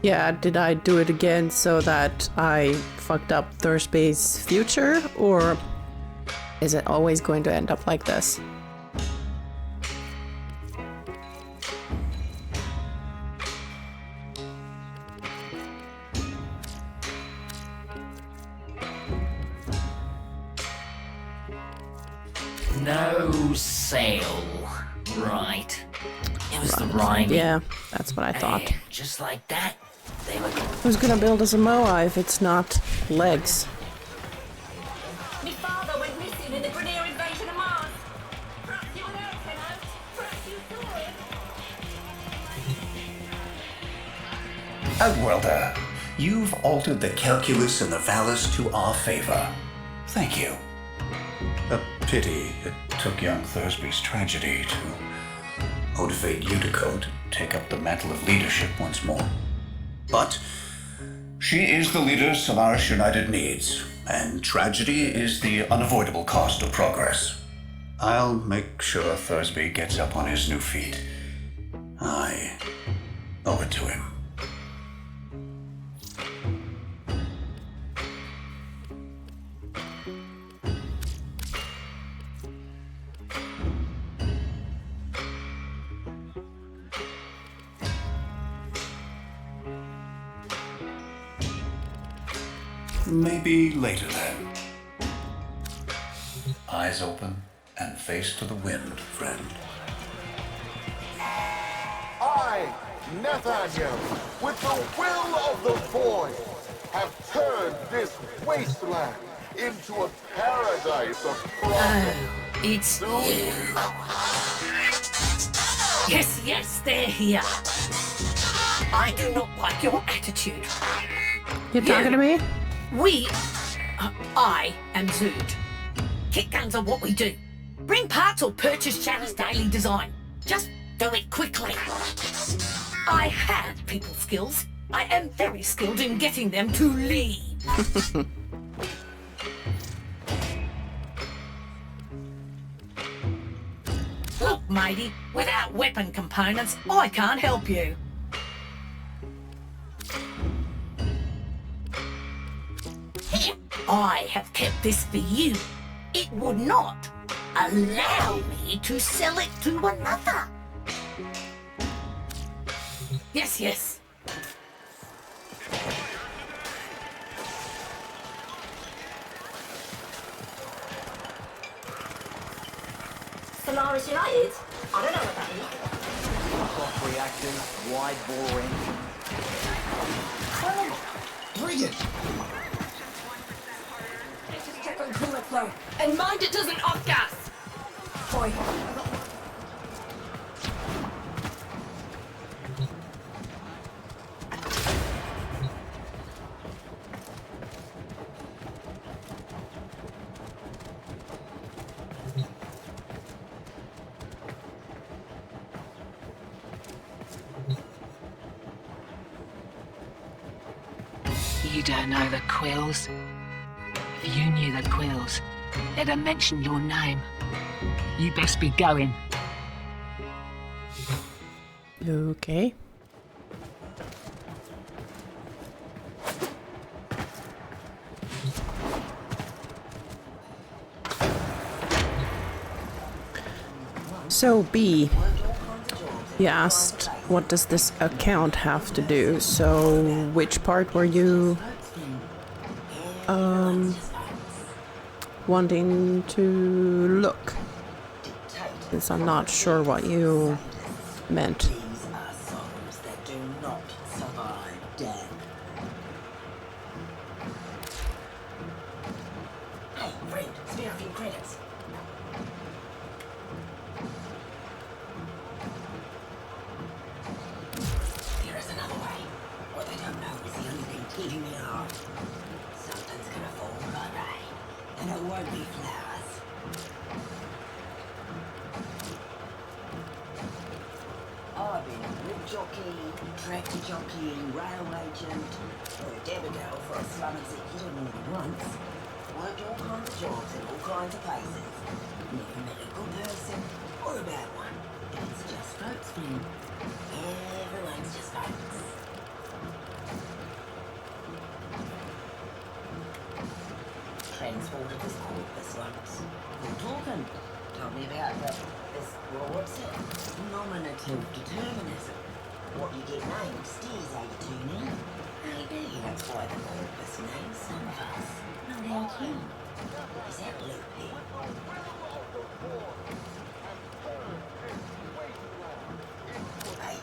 [SPEAKER 1] Yeah, did I do it again so that I fucked up Thursby's future, or is it always going to end up like this?
[SPEAKER 7] No sale, right? It was the rhyme.
[SPEAKER 1] Yeah, that's what I thought.
[SPEAKER 7] And just like that, they were gone.
[SPEAKER 1] Who's gonna build us a Moa if it's not Legs?
[SPEAKER 5] My father went missing in the Grenier invasion of Mars. Perhaps you were there, Tenno. Perhaps you saw it.
[SPEAKER 8] Outworlder, you've altered the calculus and the vallus to our favor. Thank you. A pity it took young Thursby's tragedy to motivate Unico to take up the mantle of leadership once more. But She is the leader Solaris United needs, and tragedy is the unavoidable cost of progress. I'll make sure Thursby gets up on his new feet. I owe it to him. Maybe later then. Eyes open and face to the wind, friend.
[SPEAKER 3] I, Nathaniel, with the will of the void, have turned this wasteland into a paradise of profit.
[SPEAKER 6] Oh, it's you. Yes, yes, they're here. I do not like your attitude.
[SPEAKER 1] You talking to me?
[SPEAKER 6] I am Zood. Kit guns are what we do. Bring parts or purchase Chalice daily design. Just do it quickly. I have people skills. I am very skilled in getting them to leave. Look, matey, without weapon components, I can't help you. I have kept this for you. It would not allow me to sell it to another. Yes, yes.
[SPEAKER 5] Solaris United? I don't know what that is.
[SPEAKER 9] Clock reactors, wide bore engine. Brilliant!
[SPEAKER 6] Just check on cooler flow. And mind it doesn't off-gas. Boy.
[SPEAKER 11] You don't know the Quills? If you knew the Quills, they'd have mentioned your name. You best be going.
[SPEAKER 1] Okay. So, B, you asked, what does this account have to do? So, which part were you wanting to look? Since I'm not sure what you meant.
[SPEAKER 9] These are souls that do not survive death. Hey, friend, spare a few credits. There is another way. What they don't know is the only thing keeping me heart. Something's gonna fall my way, and it won't be flowers. I've been a wood jockey, tractor jockey, rail agent, or a debit-girl for a slum executive more than once. Worked all kinds of jobs in all kinds of places. Never met a good person or a bad one. It's just folks, man. Everyone's just folks. Transported this corpus once. Good talking. Told me about this, well, what's it? Nominative determinism. What you get named steers 82 now. Maybe that's why the corpus names some of us. Not out you. Is that loopy? Hey,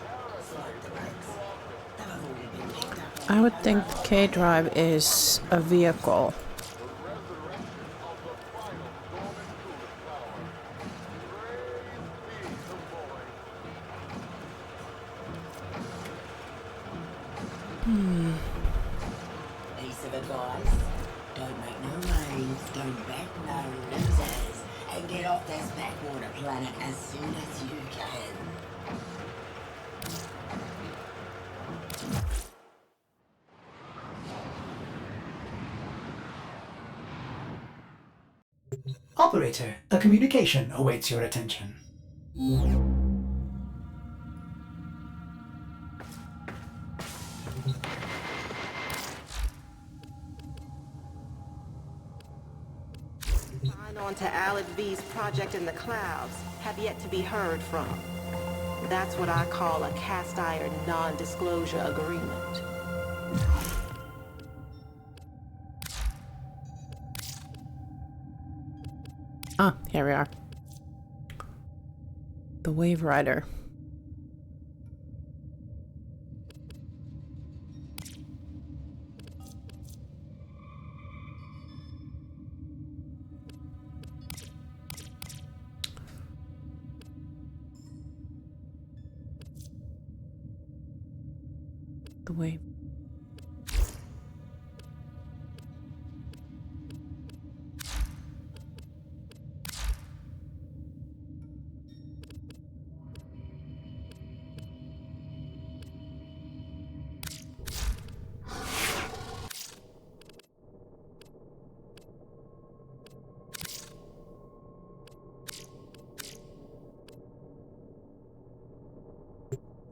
[SPEAKER 9] slide the brakes. They've already been picked up.
[SPEAKER 1] I would think the K drive is a vehicle.
[SPEAKER 9] Piece of advice. Don't make no waves, don't back no losers, and get off this backwater planet as soon as you can.
[SPEAKER 12] Operator, a communication awaits your attention.
[SPEAKER 13] Sign on to Alec V's project in the clouds have yet to be heard from. That's what I call a cast iron non-disclosure agreement.
[SPEAKER 1] Ah, here we are. The Waverider. The wave.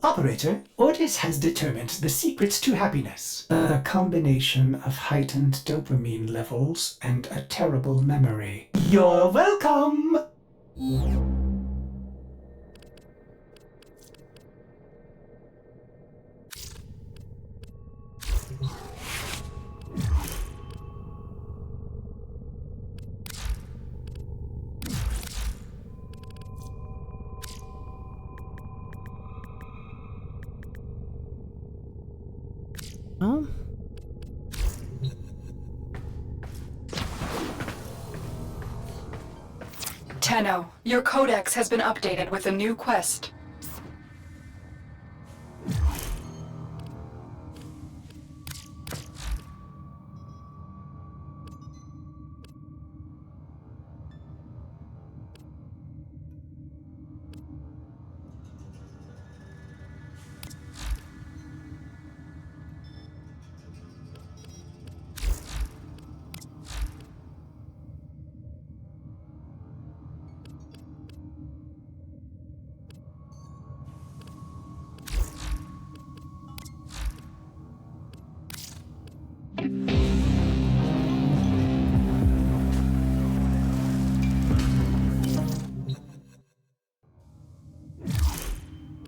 [SPEAKER 12] Operator, Ordis has determined the secrets to happiness. A combination of heightened dopamine levels and a terrible memory. You're welcome!
[SPEAKER 1] Oh.
[SPEAKER 14] Tenno, your codex has been updated with a new quest.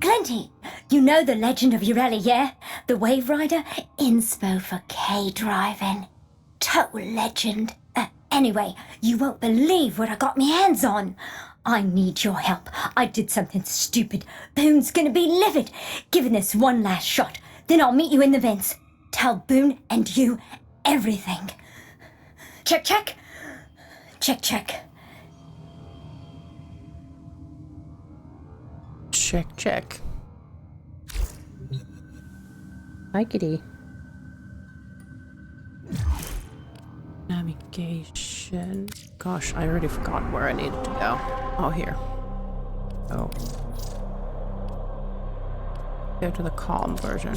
[SPEAKER 15] Glenty, you know the legend of Urella, yeah? The Waverider? Inspo for K-driving. Total legend. Anyway, you won't believe what I got my hands on. I need your help. I did something stupid. Boone's gonna be livid. Giving this one last shot. Then I'll meet you in the vents. Tell Boone and you everything. Check, check. Check, check.
[SPEAKER 1] Check, check. Hi, kitty. Navigation. Gosh, I already forgot where I needed to go. Oh, here. Oh. Go to the calm version.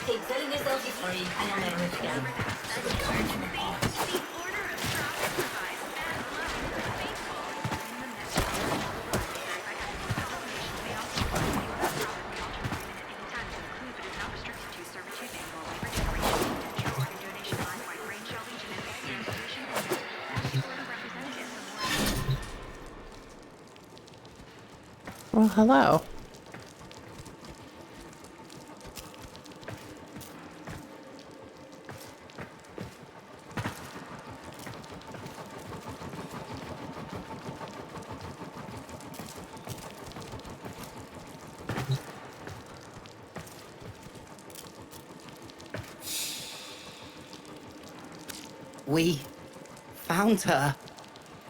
[SPEAKER 5] Keep telling yourself you're free and you'll never hit again.
[SPEAKER 1] Well, hello.
[SPEAKER 16] We found her,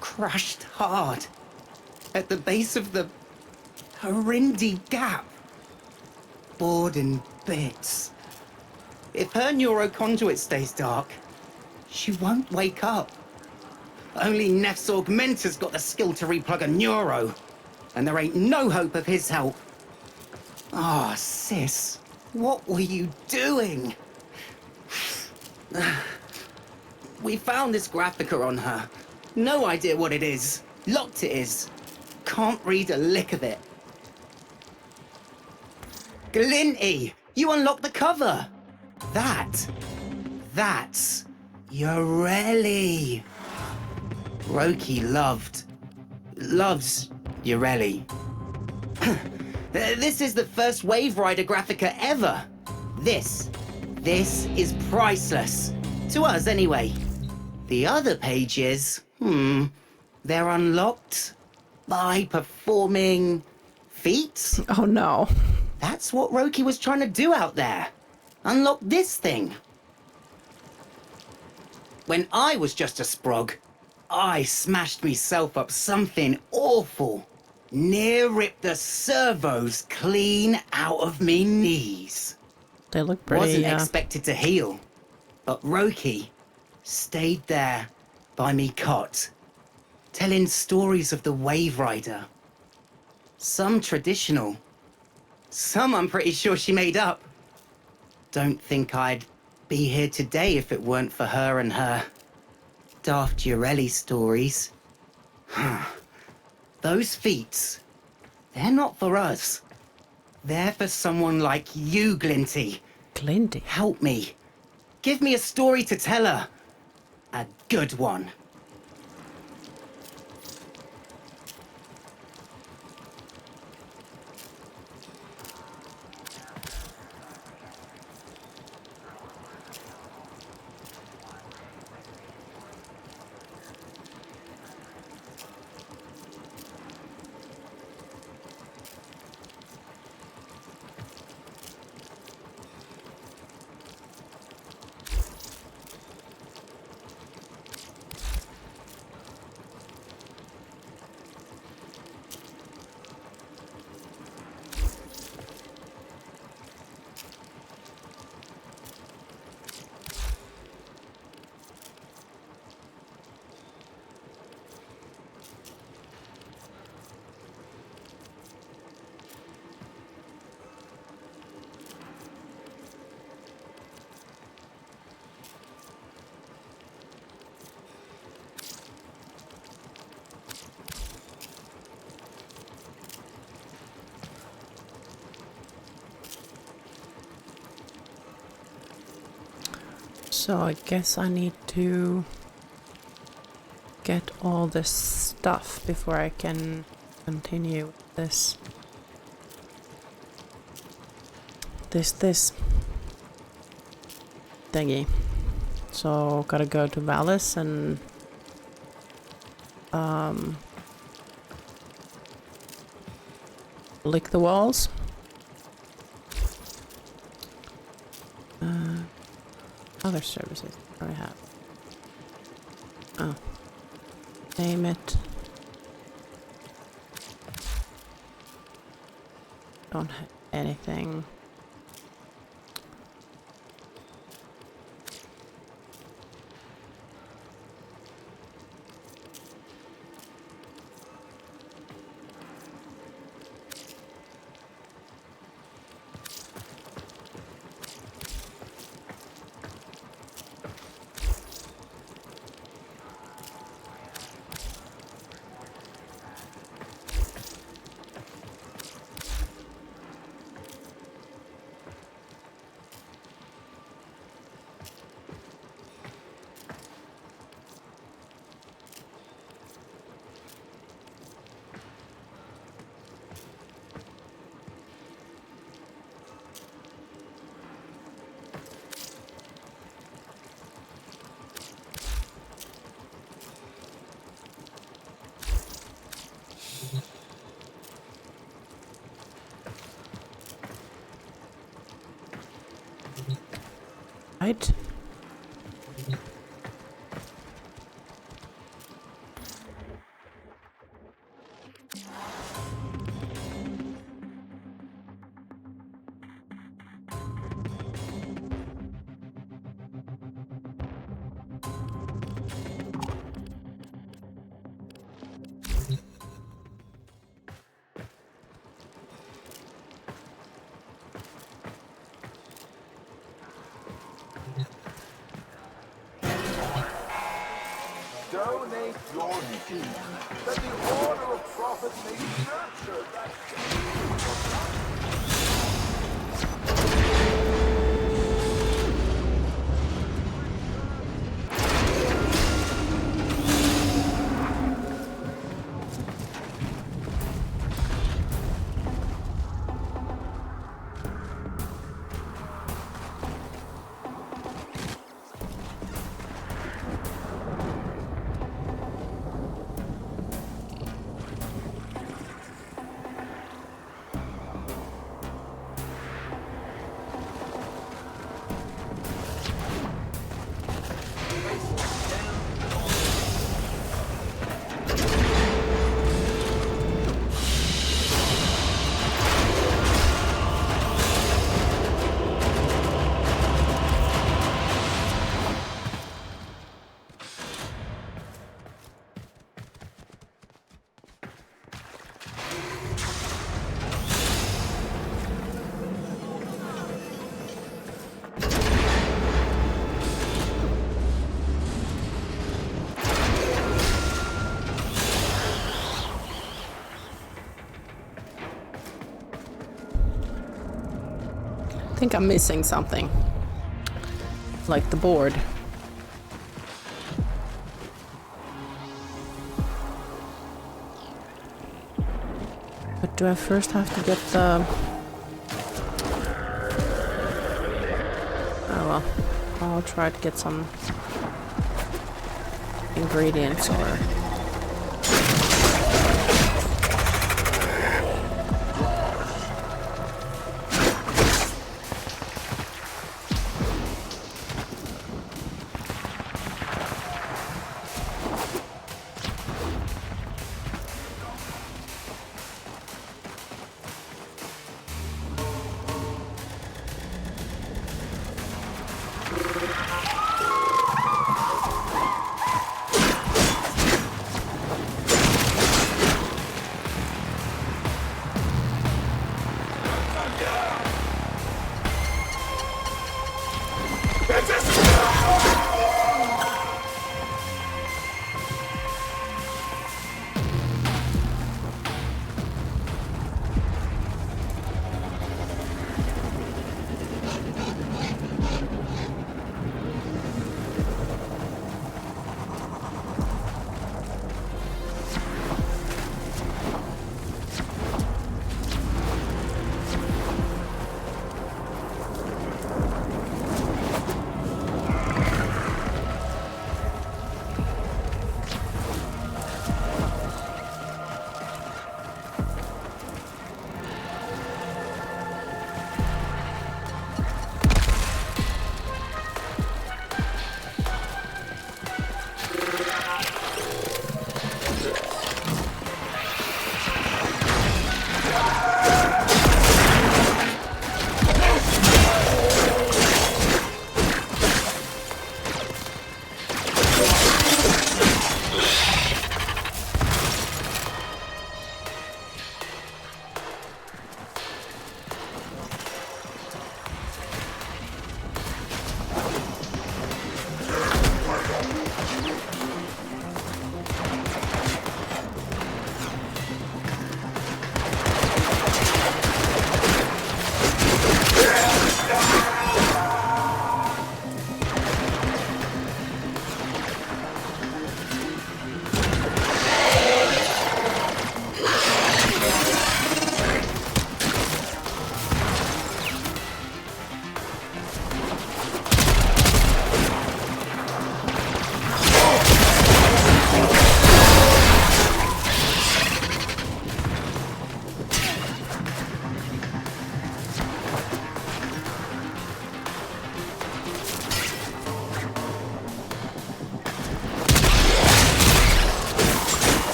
[SPEAKER 16] crushed hard, at the base of the Harindi Gap. bored in bits. If her neuroconduit stays dark, she won't wake up. Only Neff's augmenter's got the skill to replug a neuro, and there ain't no hope of his help. Ah, sis, what were you doing? We found this graphica on her. No idea what it is. Locked it is. Can't read a lick of it. Glinty, you unlocked the cover. That's Yoreli. Roki loves Yoreli. This is the first Waverider graphica ever. This is priceless. To us, anyway. The other pages, they're unlocked by performing feats.
[SPEAKER 1] Oh no.
[SPEAKER 16] That's what Roki was trying to do out there. Unlock this thing. When I was just a sprog, I smashed myself up something awful. Near ripped the servos clean out of me knees.
[SPEAKER 1] They look pretty,
[SPEAKER 16] Wasn't expected to heal, but Roki stayed there by me cot, telling stories of the Waverider. Some traditional, some I'm pretty sure she made up. Don't think I'd be here today if it weren't for her and her daft Yoreli stories. Those feats, they're not for us. They're for someone like you, Glinty.
[SPEAKER 1] Glinty?
[SPEAKER 16] Help me. Give me a story to tell her. A good one.
[SPEAKER 1] So I guess I need to get all this stuff before I can continue with this. This thingy. So gotta go to Valis and lick the walls. Other services I have. Oh. Name it. Don't have anything. Right.
[SPEAKER 3] guarantee that the order of profit may nurture that.
[SPEAKER 1] I think I'm missing something. Like the board. But do I first have to get the... Oh well. I'll try to get some ingredients or...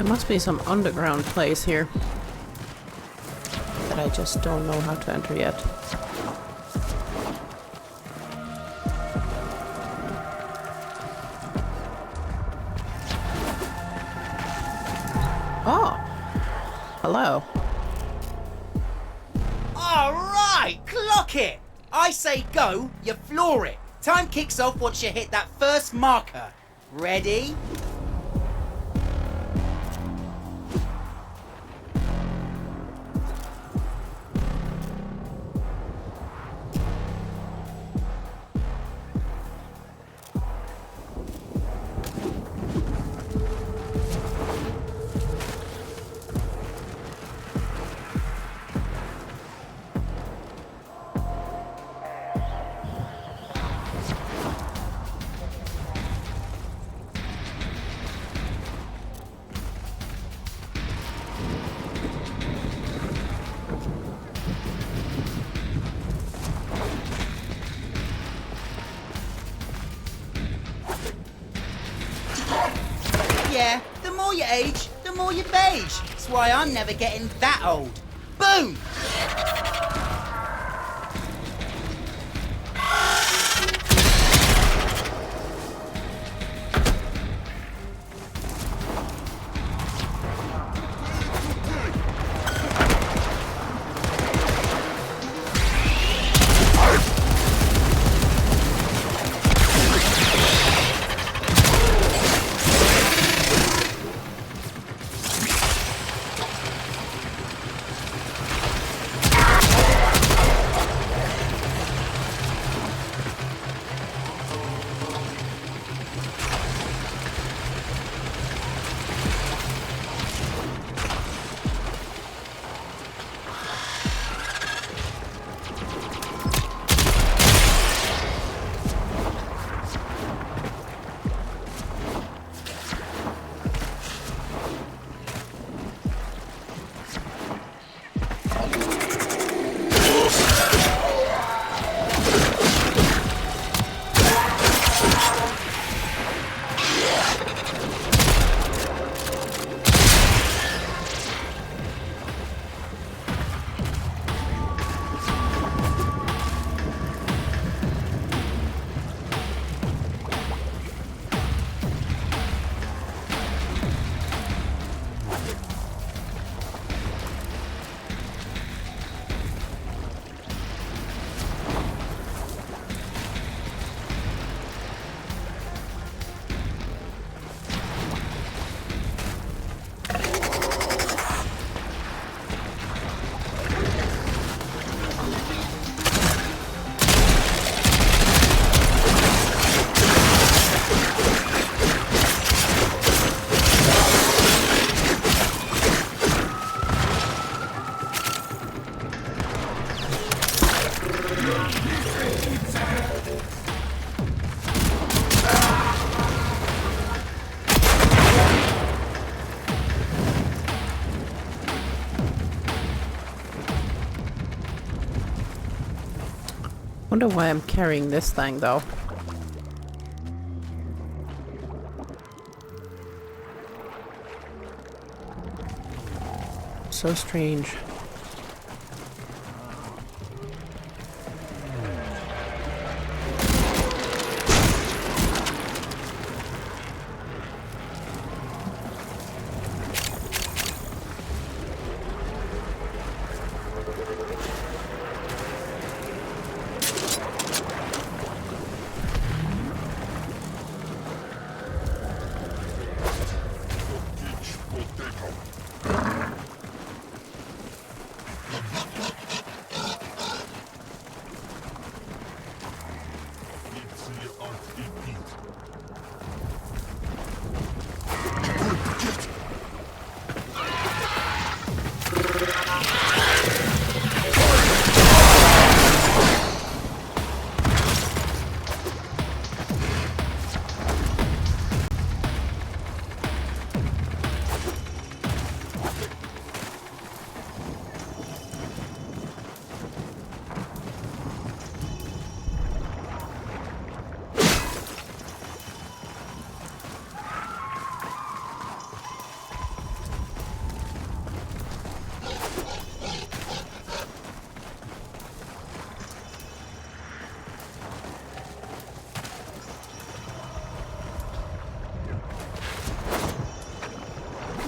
[SPEAKER 1] There must be some underground place here that I just don't know how to enter yet. Oh! Hello.
[SPEAKER 16] Alright, clock it! I say go, you floor it. Time kicks off once you hit that first marker. Ready? Yeah, the more you age, the more you beige. That's why I'm never getting that old. Boom!
[SPEAKER 1] Wonder why I'm carrying this thing though. So strange.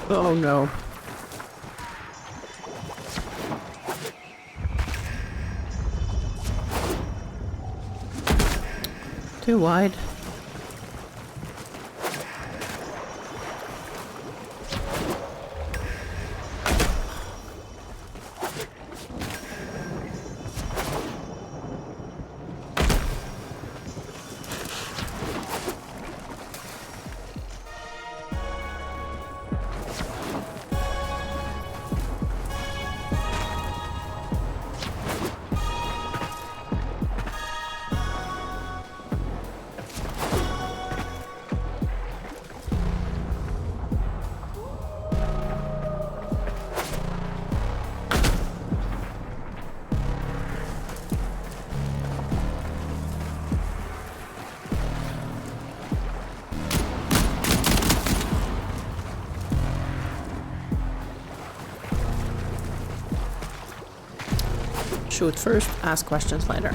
[SPEAKER 1] Oh no. Too wide. Shoot first, ask questions later.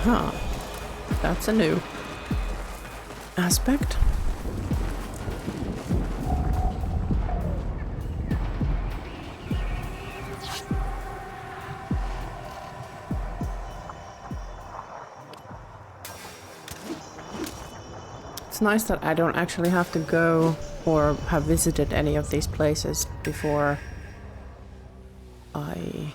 [SPEAKER 1] Huh. That's a new aspect. It's nice that I don't actually have to go or have visited any of these places before I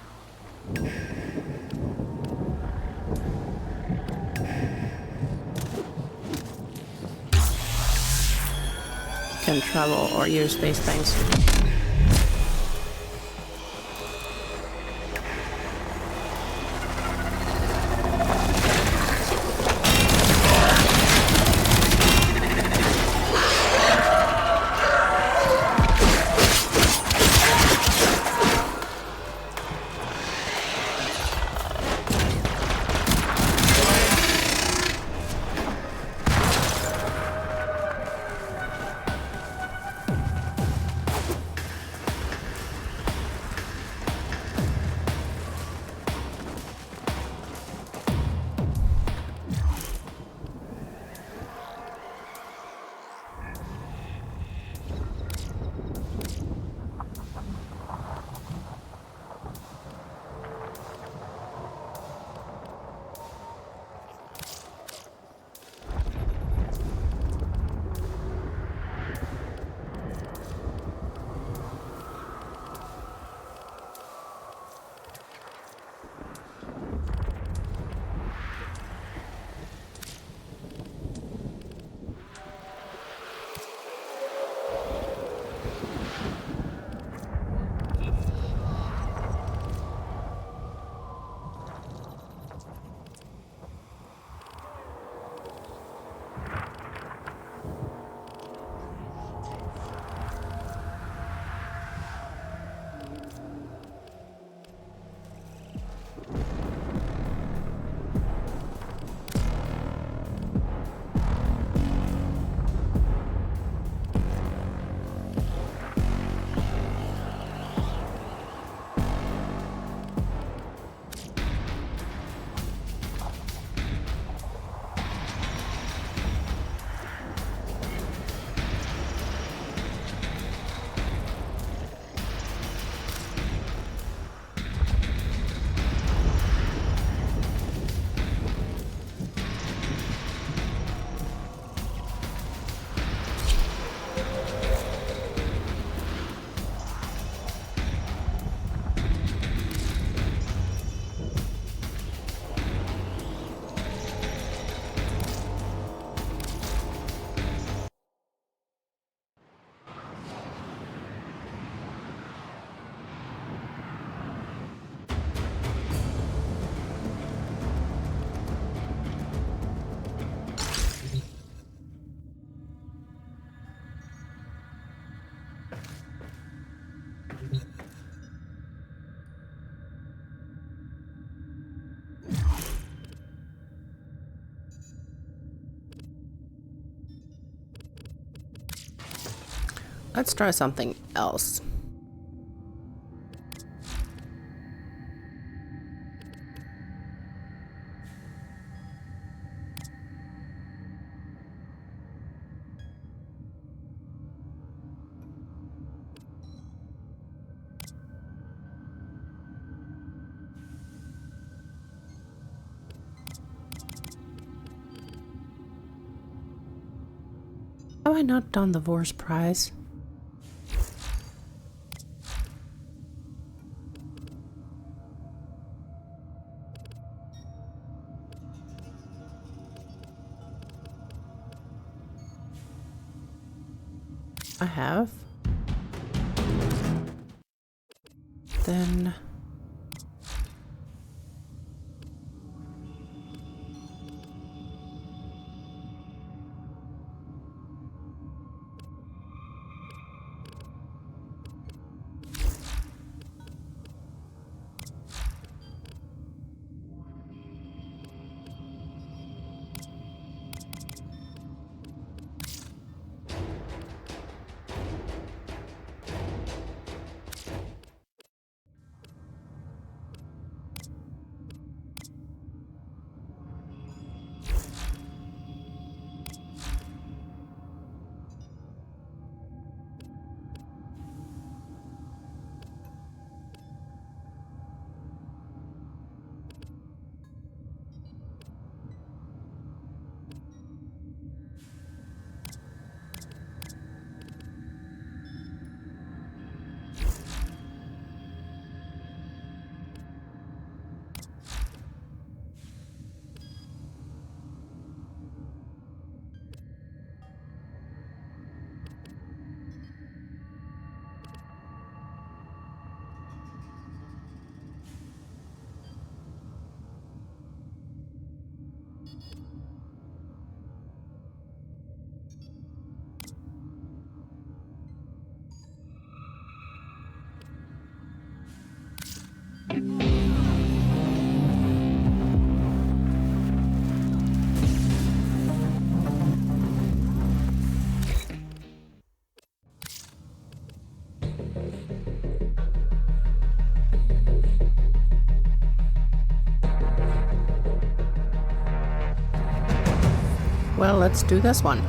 [SPEAKER 1] can travel or use these things. Let's try something else. Have I not done the Vor's prize? I have. Then... Well, let's do this one.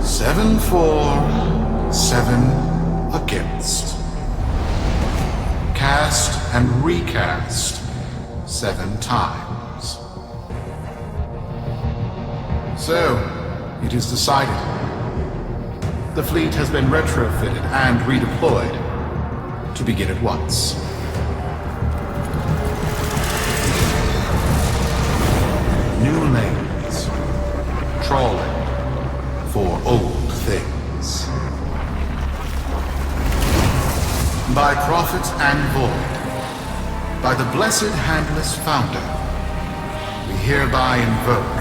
[SPEAKER 3] Seven for, 7 against. Cast and recast 7 times. So, it is decided. The fleet has been retrofitted and redeployed to begin at once. New lanes, trawling for old things. By prophet and void, by the blessed handless founder, we hereby invoke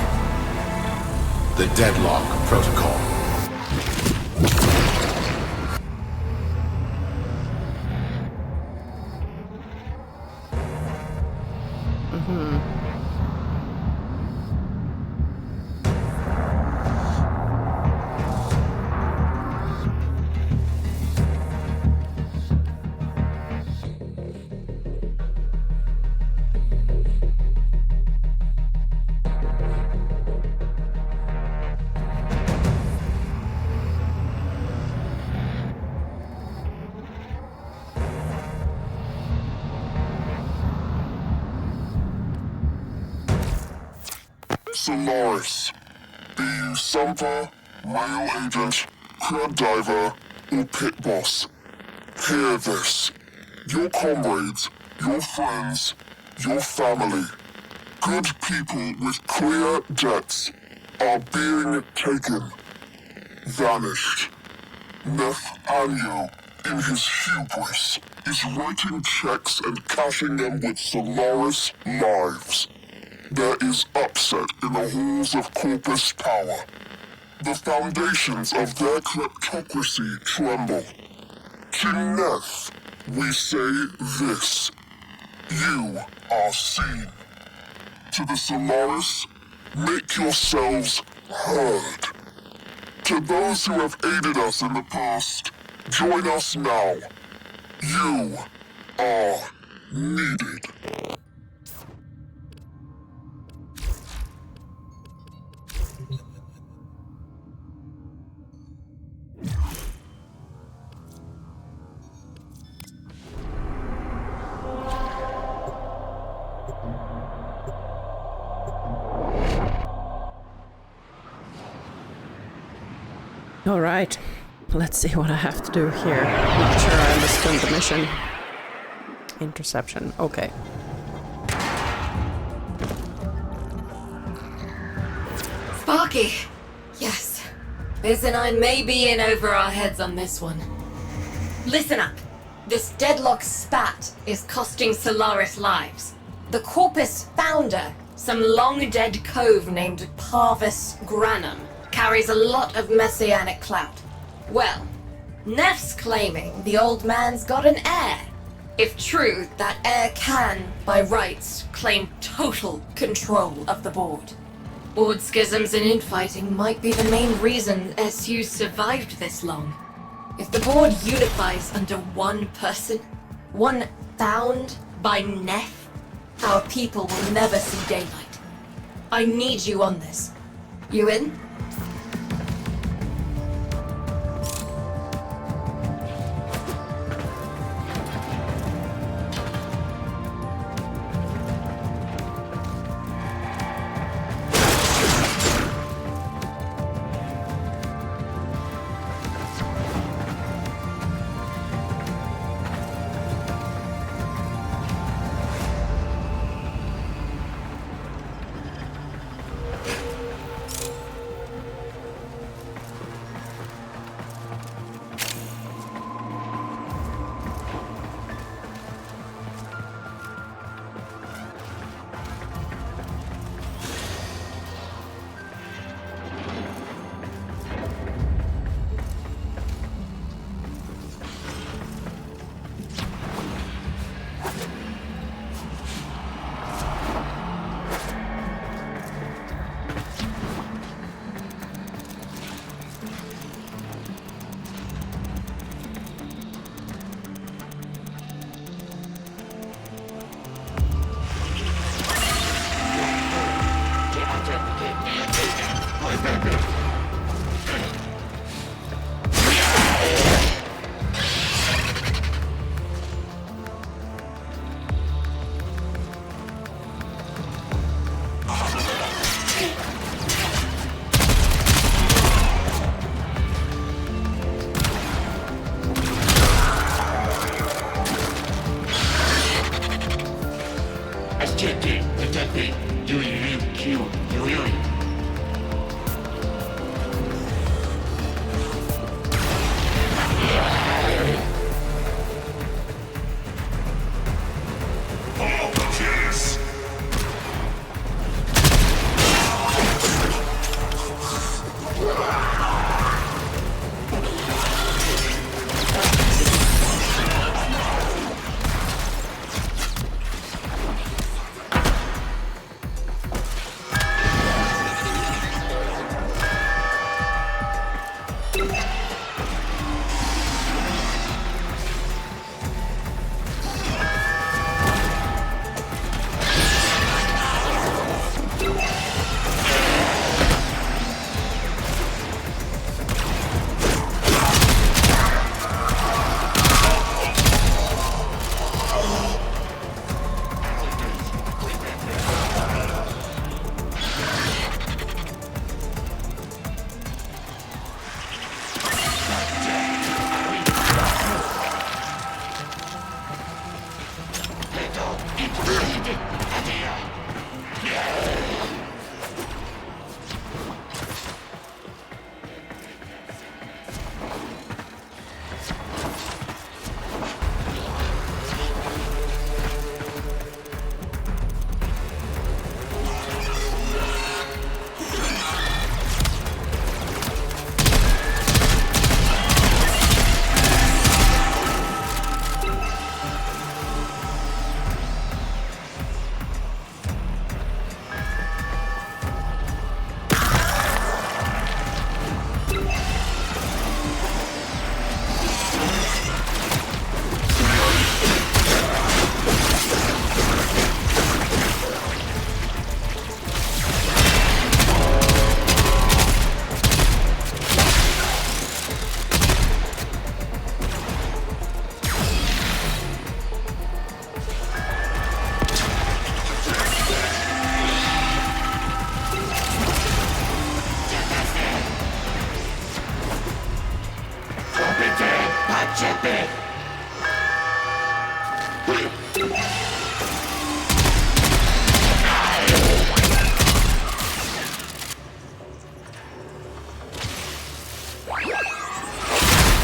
[SPEAKER 3] the Deadlock Protocol.
[SPEAKER 10] Solaris. Be you Sumper, Rail Agent, Crab Diver, or Pit Boss. Hear this. Your comrades, your friends, your family, good people with clear debts are being taken. Vanished. Nathaniel, in his hubris, is writing checks and cashing them with Solaris lives. There is upset in the halls of Corpus Power. The foundations of their kleptocracy tremble. To Neth, we say this. You are seen. To the Solaris, make yourselves heard. To those who have aided us in the past, join us now. You are needed.
[SPEAKER 1] All right, let's see what I have to do here. Not sure I understood the mission. Interception, okay.
[SPEAKER 6] Sparky! Yes. Biz and I may be in over our heads on this one. Listen up. This Deadlock spat is costing Solaris lives. The Corpus founder, some long-dead cove named Parvis Granum, carries a lot of messianic clout. Well, Neff's claiming the old man's got an heir. If true, that heir can, by rights, claim total control of the board. Board schisms and infighting might be the main reason SU survived this long. If the board unifies under one person, one found by Neff, our people will never see daylight. I need you on this. You in?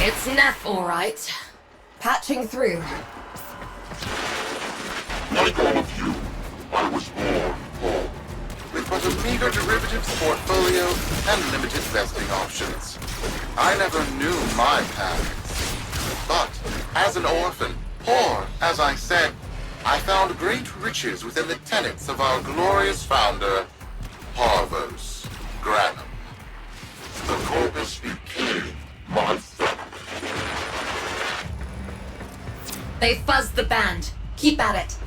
[SPEAKER 6] It's enough, all right. Patching through.
[SPEAKER 3] Like all of you, I was born poor, with but a meager derivatives portfolio and limited vesting options. I never knew my paths. But, as an orphan, poor, as I said, I found great riches within the tenets of our glorious founder, Parvos Granum. The corpus became my family.
[SPEAKER 6] They fuzzed the band. Keep at it.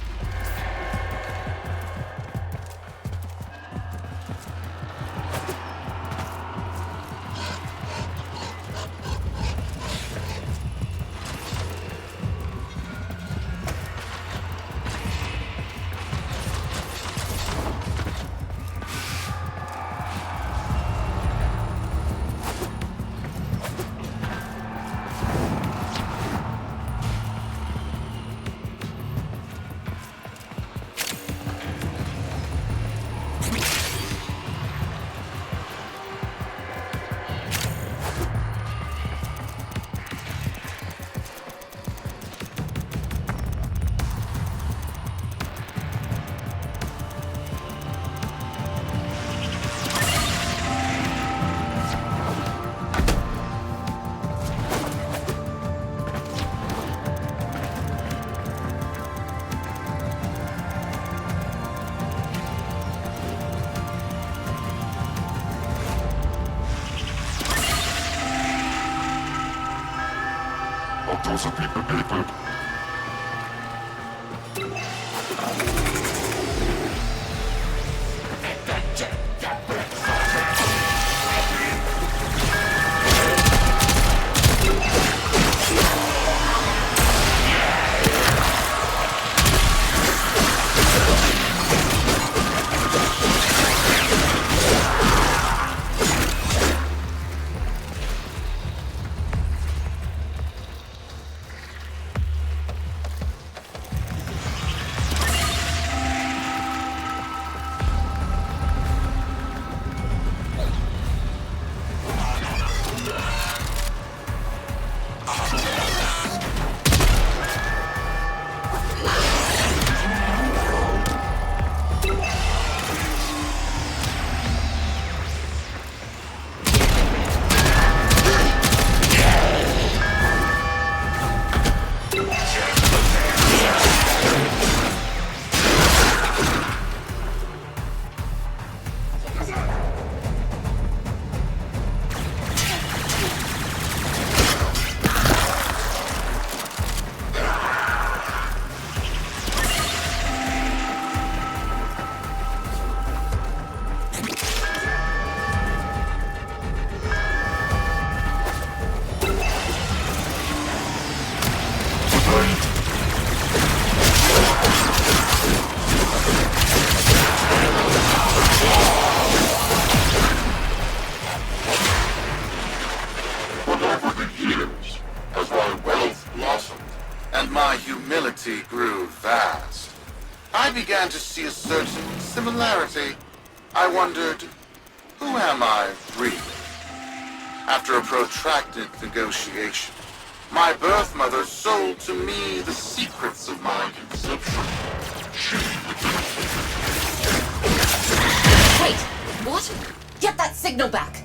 [SPEAKER 3] Grew vast. I began to see a certain similarity. I wondered, who am I really? After a protracted negotiation, my birth mother sold to me the secrets of my conception.
[SPEAKER 6] Wait, what? Get that signal back!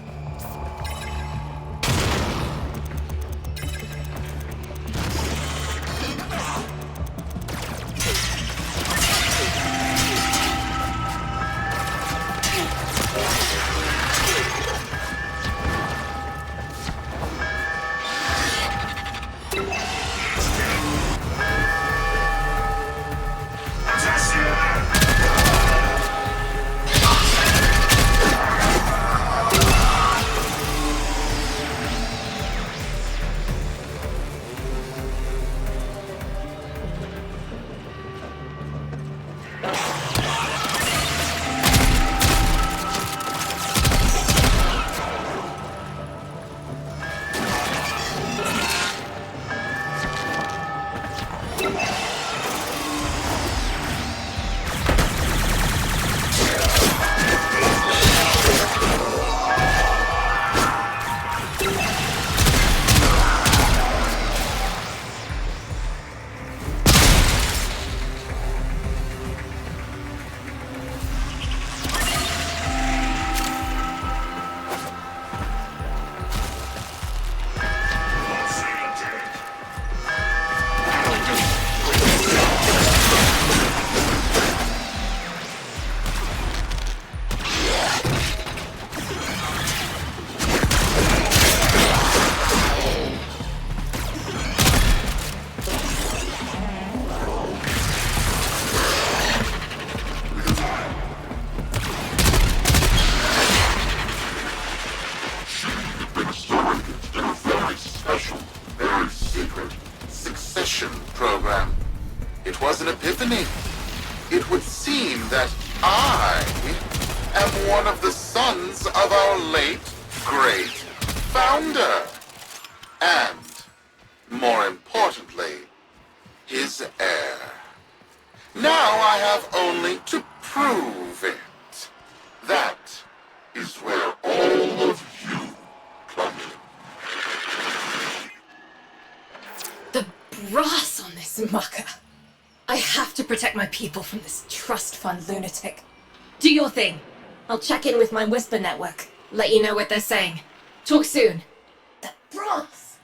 [SPEAKER 3] program. It was an epiphany. It would seem that I am one of the sons of our late, great founder. And, more importantly, his heir. Now I have only to prove it. That is where all of you come in.
[SPEAKER 6] The brass on this mucker. I have to protect my people from this trust fund lunatic. Do your thing. I'll check in with my Whisper network. Let you know what they're saying. Talk soon. The brass!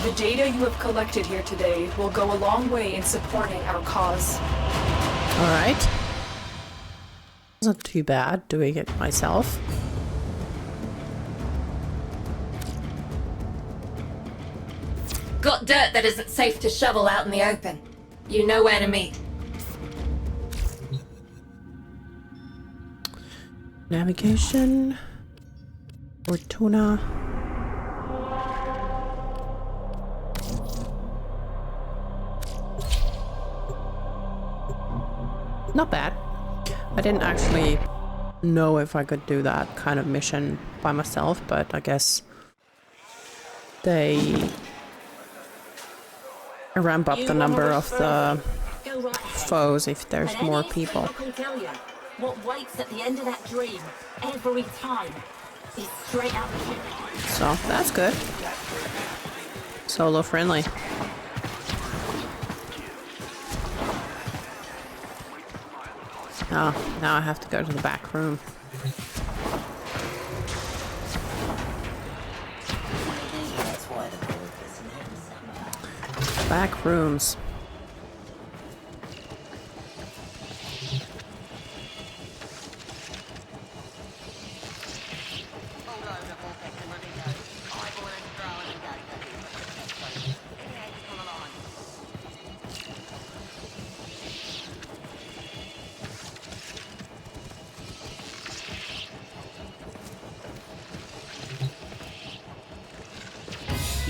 [SPEAKER 14] The data you have collected here today will go a long way in supporting our cause.
[SPEAKER 1] Alright. It's not too bad doing it myself.
[SPEAKER 6] Got dirt that isn't safe to shovel out in the open. You know where to meet.
[SPEAKER 1] Navigation. Fortuna. Not bad. I didn't actually know if I could do that kind of mission by myself, but I guess they ramp up the number of the foes if there's more people.
[SPEAKER 5] What waits at the end of that dream every time is straight out the ship.
[SPEAKER 1] So that's good. Solo friendly. Oh, now I have to go to the back room. Back rooms.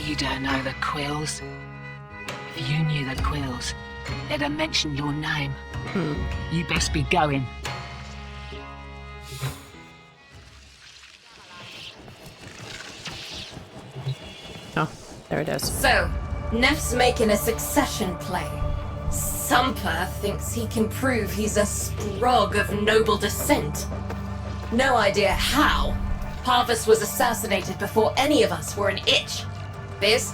[SPEAKER 11] You don't know the Quills? If you knew the Quills, they'd have mentioned your name. You best be going.
[SPEAKER 1] Oh, there it is.
[SPEAKER 6] So, Neff's making a succession play. Sumper thinks he can prove he's a sprog of noble descent. No idea how. Parvus was assassinated before any of us were an itch. Biz?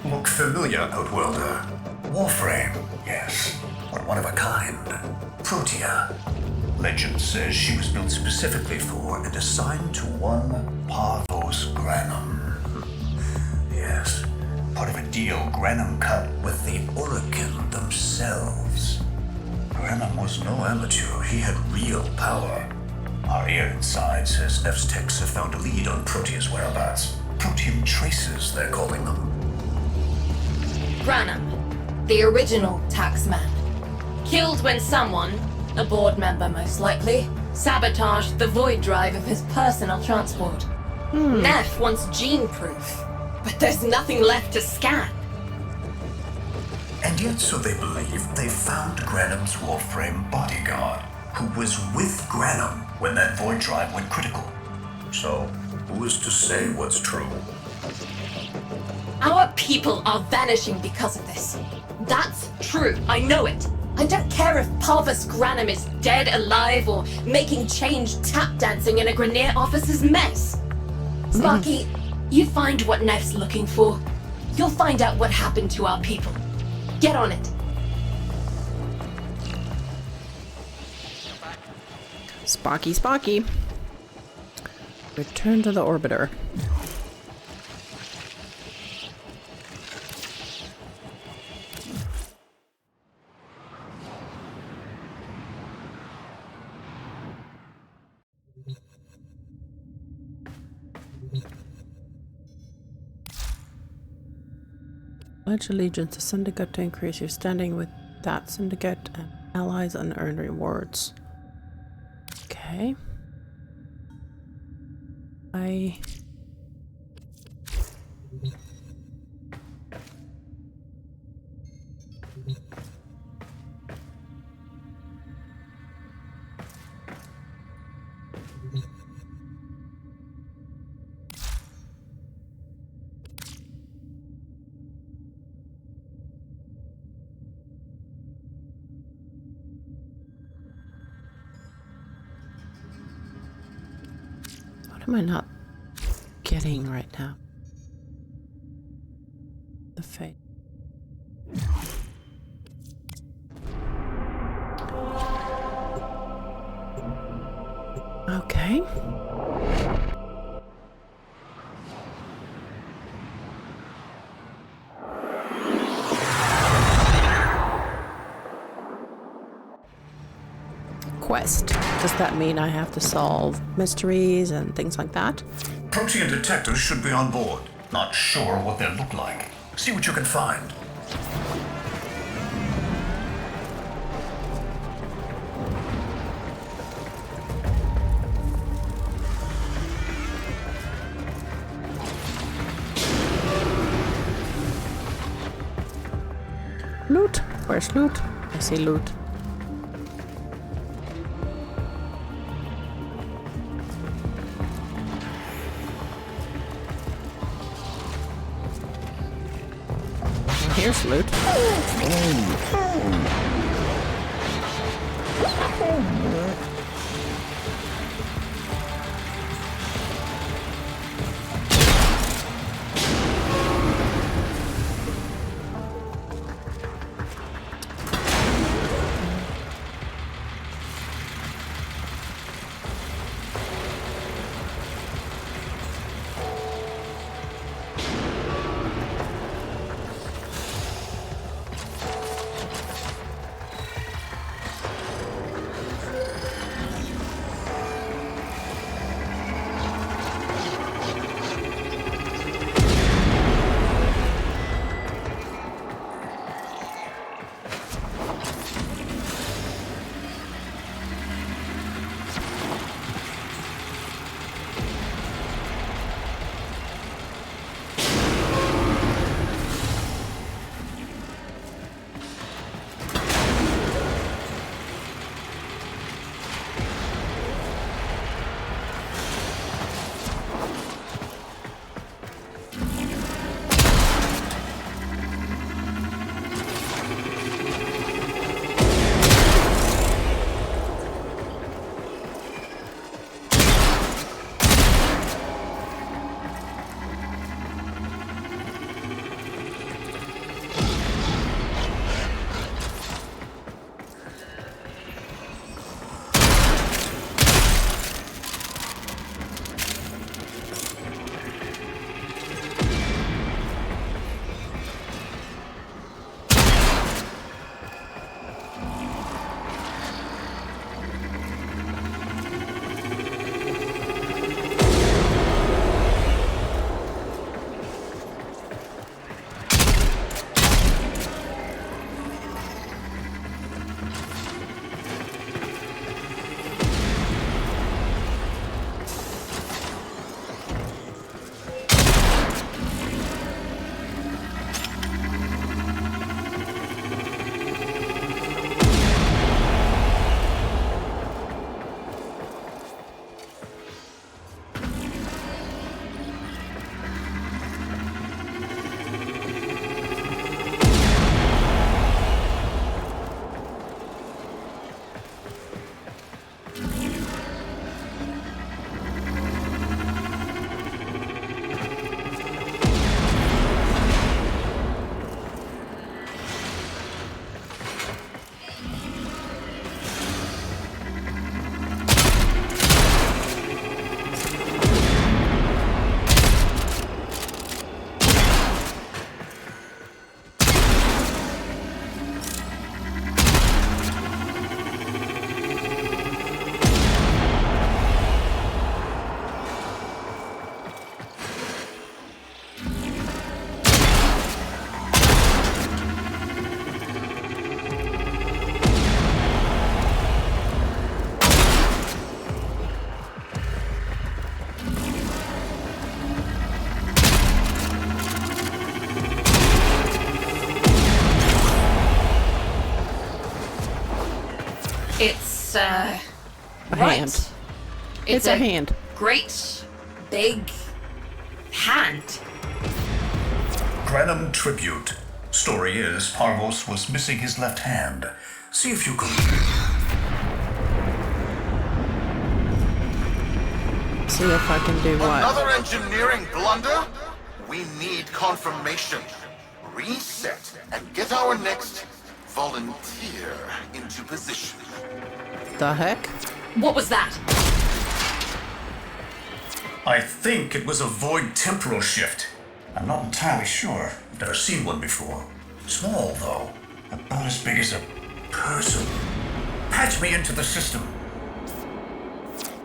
[SPEAKER 8] Look familiar, Outworlder. Warframe, yes, but one of a kind. Protea. Legend says she was built specifically for and assigned to one Parvos Granum. Yes, part of a deal Granum cut with the Orokin themselves. Granum was no amateur, he had real power. Our ear inside says Neff's techs have found a lead on Protea's whereabouts. Protean traces, they're calling them.
[SPEAKER 6] Granum, the original taxman. Killed when someone, a board member most likely, sabotaged the void drive of his personal transport. Neff wants gene proof, but there's nothing left to scan.
[SPEAKER 8] And yet, so they believe, they found Granum's Warframe bodyguard, who was with Granum when that void drive went critical. So, who is to say what's true?
[SPEAKER 6] Our people are vanishing because of this. That's true, I know it. I don't care if Parvus Granum is dead, alive, or making change tap dancing in a Grenier officer's mess. Sparky, you find what Neff's looking for. You'll find out what happened to our people. Get on it.
[SPEAKER 1] Sparky, Sparky. Return to the orbiter. Pledge allegiance to Syndicate to increase your standing with that Syndicate and allies and earn rewards. Okay. What am I not getting right now? The fate. Okay. Quest. Does that mean I have to solve mysteries and things like that?
[SPEAKER 8] Protean detectors should be on board. Not sure what they look like. See what you can find.
[SPEAKER 1] Loot. Where's loot? I see loot. Here's loot.
[SPEAKER 6] It's,
[SPEAKER 1] A
[SPEAKER 6] right.
[SPEAKER 1] hand.
[SPEAKER 6] It's
[SPEAKER 1] a hand.
[SPEAKER 6] Great, big hand.
[SPEAKER 8] Granum Tribute. Story is, Parvos was missing his left hand. See if you can...
[SPEAKER 1] See if I can do what.
[SPEAKER 3] Another engineering blunder? We need confirmation. Reset and get our next volunteer into position.
[SPEAKER 1] The heck?
[SPEAKER 6] What was that?
[SPEAKER 8] I think it was a void temporal shift. I'm not entirely sure. I've never seen one before. Small, though. About as big as a person. Patch me into the system.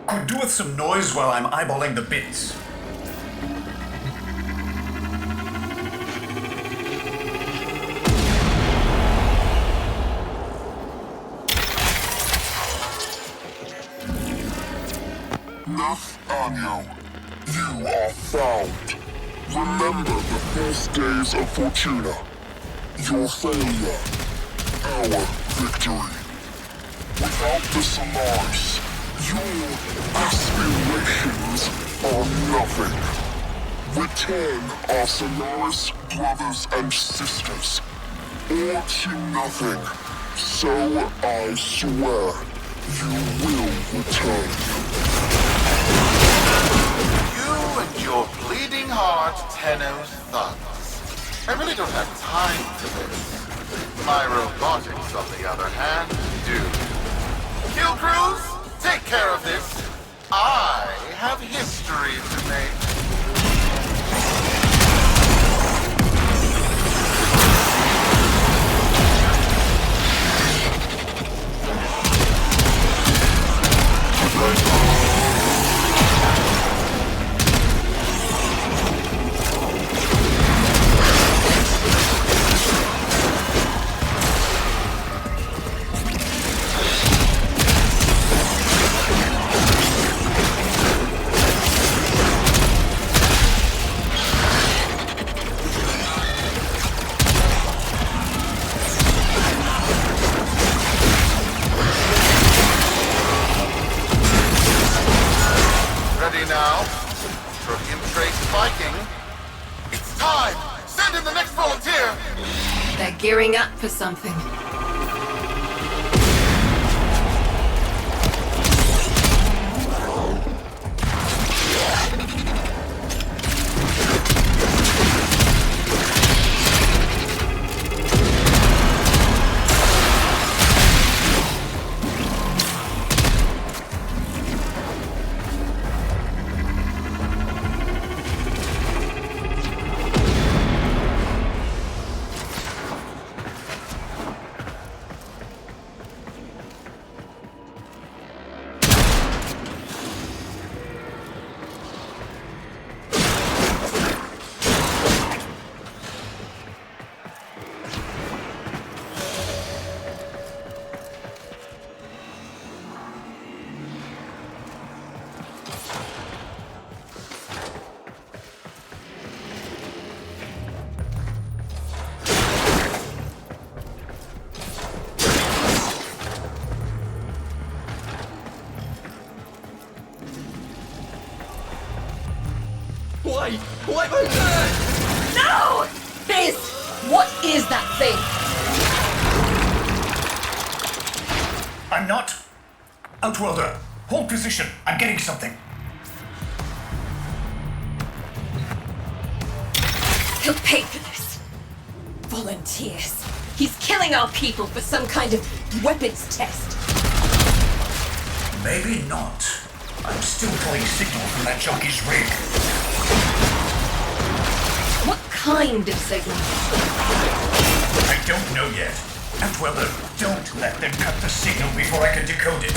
[SPEAKER 8] Could do with some noise while I'm eyeballing the bits.
[SPEAKER 10] Nathaniel, you are found. Remember the first days of Fortuna. Your failure, our victory. Without the Solaris, your aspirations are nothing. Return our Solaris brothers and sisters, or to nothing. So I swear, you will return.
[SPEAKER 3] You and your bleeding heart, Tenno's thugs. I really don't have time for this. My robotics, on the other hand, do. Kill crews, take care of this. I have history to make.
[SPEAKER 6] Gearing up for something.
[SPEAKER 17] Why my bird?
[SPEAKER 6] No! Fizz! What is that thing?
[SPEAKER 8] I'm not. Outworlder, hold position. I'm getting something.
[SPEAKER 6] He'll pay for this. Volunteers. He's killing our people for some kind of weapons test.
[SPEAKER 8] Maybe not. I'm still pulling signal from that junkie's rig.
[SPEAKER 6] What kind of signal?
[SPEAKER 8] I don't know yet. Outworlder, don't let them cut the signal before I can decode it.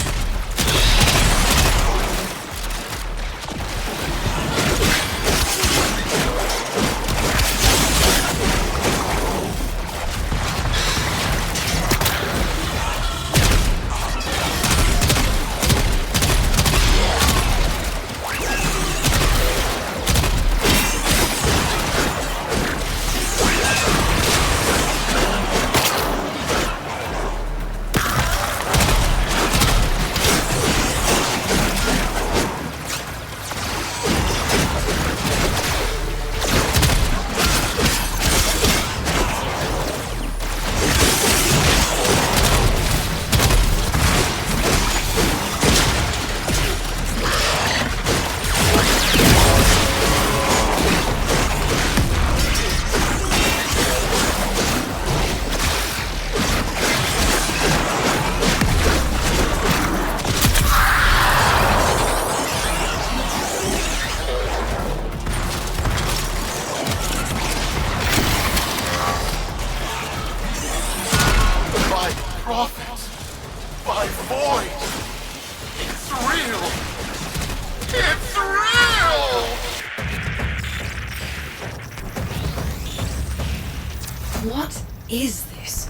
[SPEAKER 6] What is this?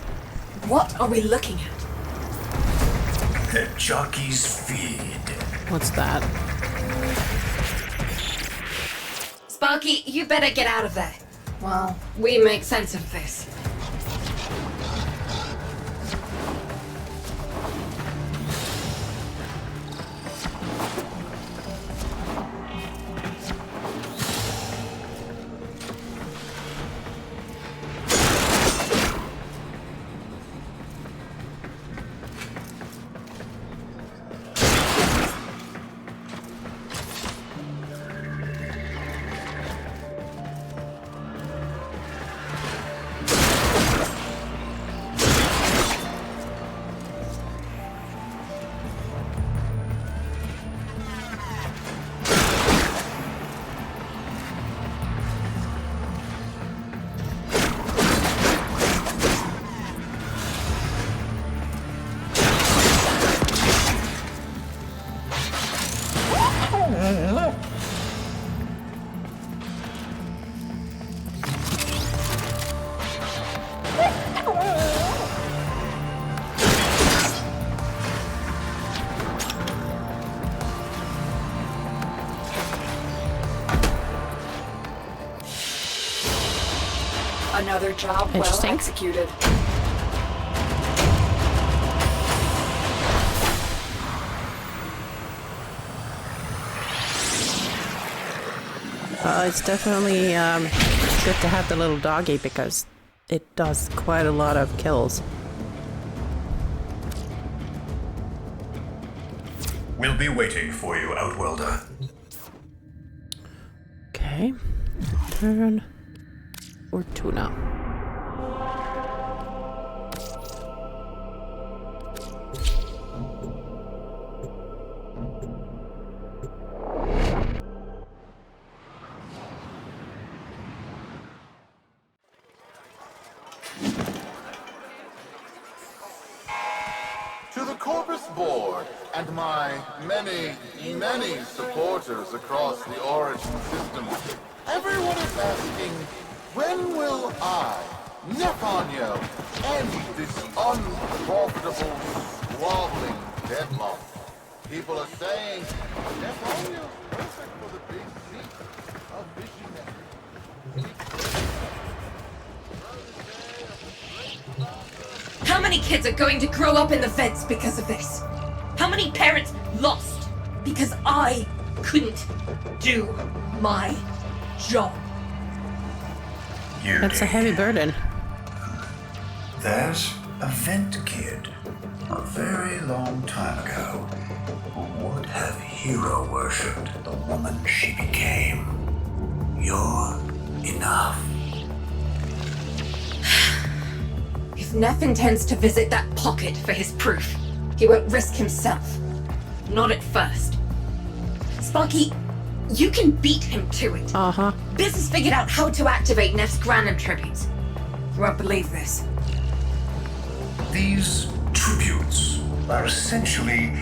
[SPEAKER 6] What are we looking at?
[SPEAKER 8] The jockey's feed.
[SPEAKER 1] What's that?
[SPEAKER 6] Sparky, you better get out of there. Well, we make sense of this.
[SPEAKER 14] Another job well
[SPEAKER 1] Interesting.
[SPEAKER 14] executed.
[SPEAKER 1] It's definitely good to have the little doggy because it does quite a lot of kills.
[SPEAKER 8] We'll be waiting for you, Outworlder.
[SPEAKER 1] Okay. Turn. Or tuna.
[SPEAKER 3] To the Corpus Board and my many, many supporters across the Origin system, everyone is asking, when will I, Nefanyo, end this unprofitable, squabbling deadlock? People are saying, Nefanyo is perfect for the big seat of visionary.
[SPEAKER 6] How many kids are going to grow up in the vents because of this? How many parents lost because I couldn't do my job?
[SPEAKER 1] That's a heavy burden.
[SPEAKER 8] There's a vent kid, a very long time ago, who would have hero worshipped the woman she became. You're enough.
[SPEAKER 6] If Neff intends to visit that pocket for his proof, he won't risk himself. Not at first. Sparky, you can beat him to it.
[SPEAKER 1] Uh-huh.
[SPEAKER 6] Biz has figured out how to activate Neff's Granum tributes. You won't believe this.
[SPEAKER 8] These tributes are essentially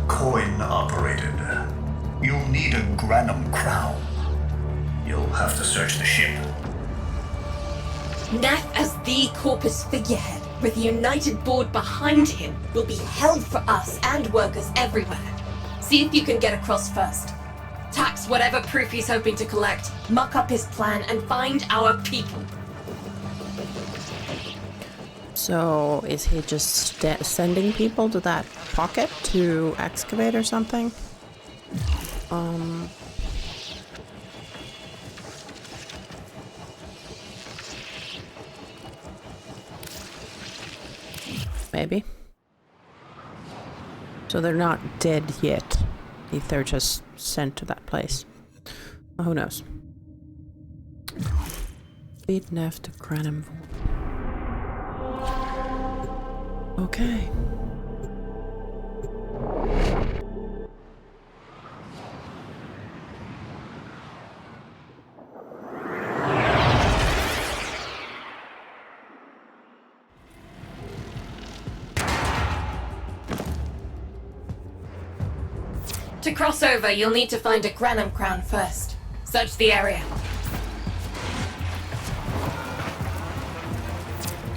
[SPEAKER 8] coin-operated. You'll need a Granum crown. You'll have to search the ship.
[SPEAKER 6] Neff as the Corpus figurehead, with the United Board behind him, will be held for us and workers everywhere. See if you can get across first. Tax whatever proof he's hoping to collect, muck up his plan, and find our people.
[SPEAKER 1] So, is he just sending people to that pocket to excavate or something? Maybe. So they're not dead yet, if they're just sent to that place. Who knows? Beat Neff to Granum. Okay.
[SPEAKER 6] To cross over, you'll need to find a Granum crown first. Search the area.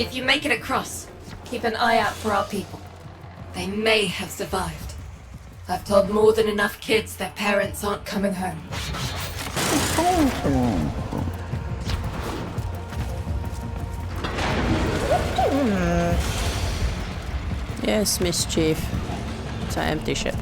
[SPEAKER 6] If you make it across, keep an eye out for our people. They may have survived. I've told more than enough kids their parents aren't coming home.
[SPEAKER 1] Yes, Mischief. It's an empty ship.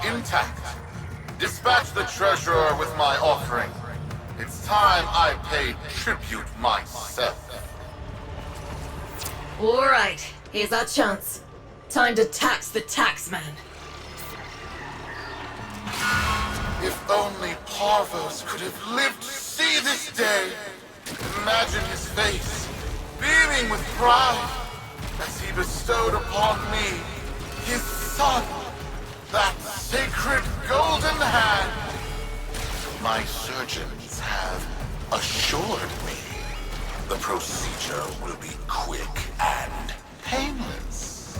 [SPEAKER 3] Intact. Dispatch the treasurer with my offering. It's time I paid tribute myself.
[SPEAKER 6] Alright, here's our chance. Time to tax the taxman.
[SPEAKER 3] If only Parvos could have lived to see this day. Imagine his face, beaming with pride, as he bestowed upon me, his son, that sacred golden hand. My surgeons have assured me the procedure will be quick and painless.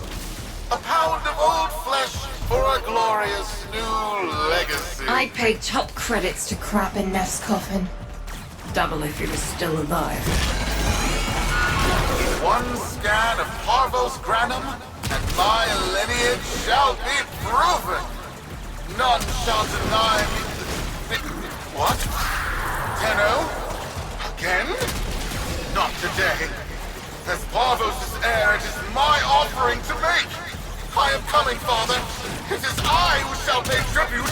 [SPEAKER 3] A pound of old flesh for a glorious new legacy.
[SPEAKER 6] I paid top credits to crap in Neff's coffin. Double if he was still alive.
[SPEAKER 3] One scan of Parvos Granum, and my lineage shall be proven. None shall deny me. What? Tenno? Again? Not today. As Parvos' heir, it is my offering to make. I am coming, Father. It is I who shall pay tribute.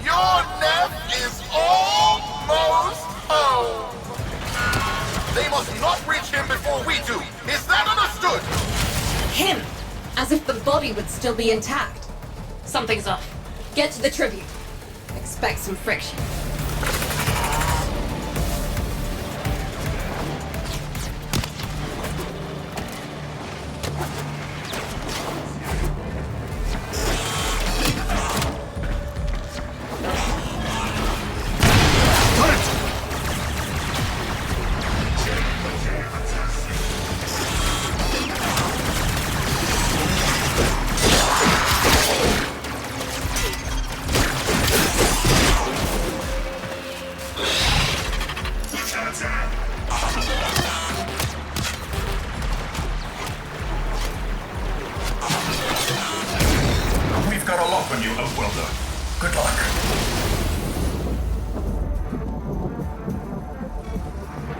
[SPEAKER 3] Your Neff is almost home. They must not reach him before we do. Is that understood?
[SPEAKER 6] Him? As if the body would still be intact. Something's off. Get to the tribute. Expect some friction.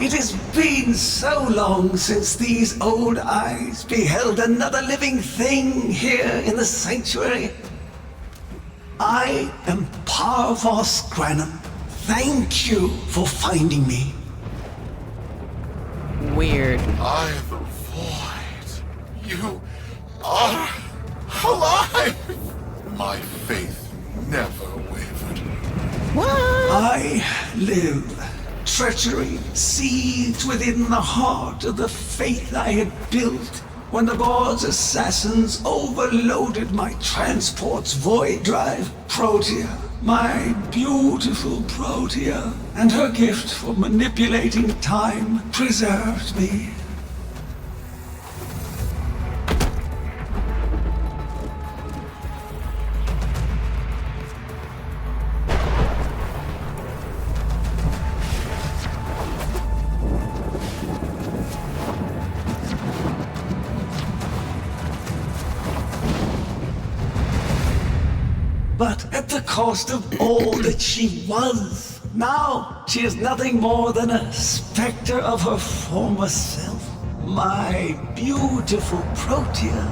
[SPEAKER 12] It has been so long since these old eyes beheld another living thing here in the sanctuary. I am Parvos Granum. Thank you for finding me.
[SPEAKER 1] Weird.
[SPEAKER 3] I am the void. You are alive. My faith never wavered.
[SPEAKER 12] What? I live. Treachery seethed within the heart of the faith I had built when the board's assassins overloaded my transport's void drive, Protea, my beautiful Protea, and her gift for manipulating time preserved me. But at the cost of all that she was. Now she is nothing more than a specter of her former self. My beautiful Protea.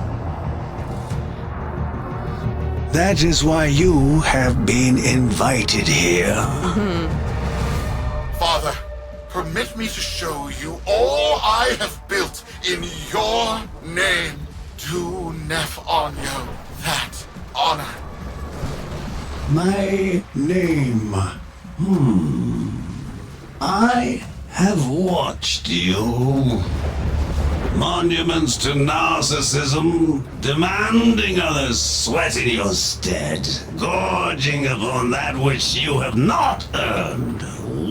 [SPEAKER 12] That is why you have been invited here.
[SPEAKER 3] Father, permit me to show you all I have built in your name. Do Neff Onyo that honor.
[SPEAKER 12] My name
[SPEAKER 18] I have watched you. Monuments to narcissism, demanding others sweat in your stead, gorging upon that which you have not earned.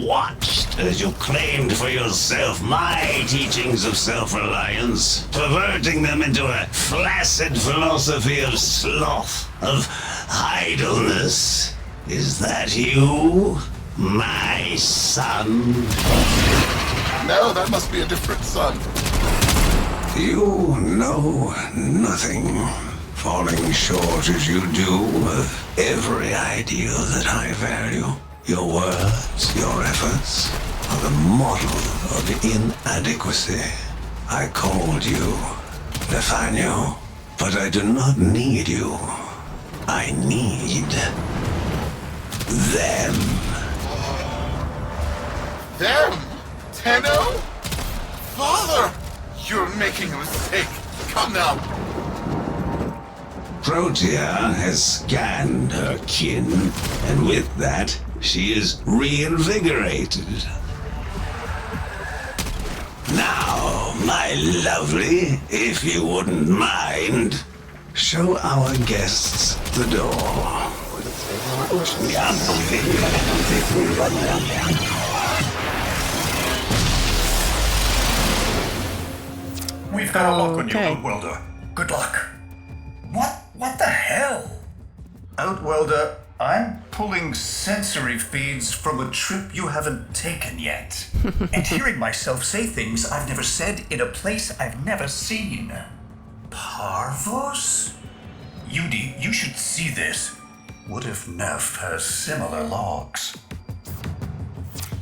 [SPEAKER 18] Watched as you claimed for yourself my teachings of self-reliance, perverting them into a flaccid philosophy of sloth, of idleness. Is that you, my son?
[SPEAKER 3] No, that must be a different son.
[SPEAKER 18] You know nothing, falling short as you do of every ideal that I value. Your words, your efforts, are the model of inadequacy. I called you, Nathaniel, but I do not need you. I need them.
[SPEAKER 3] Them? Tenno? Father! You're making a mistake. Come now.
[SPEAKER 18] Protea has scanned her kin, and with that, she is reinvigorated. Now, my lovely, if you wouldn't mind, show our guests the door.
[SPEAKER 8] We've got a lock on you, Outwelder. Good luck. What the hell? Outwelder, I'm pulling sensory feeds from a trip you haven't taken yet. And hearing myself say things I've never said in a place I've never seen. Parvos? Yudi, you should see this. What if Neff has similar logs?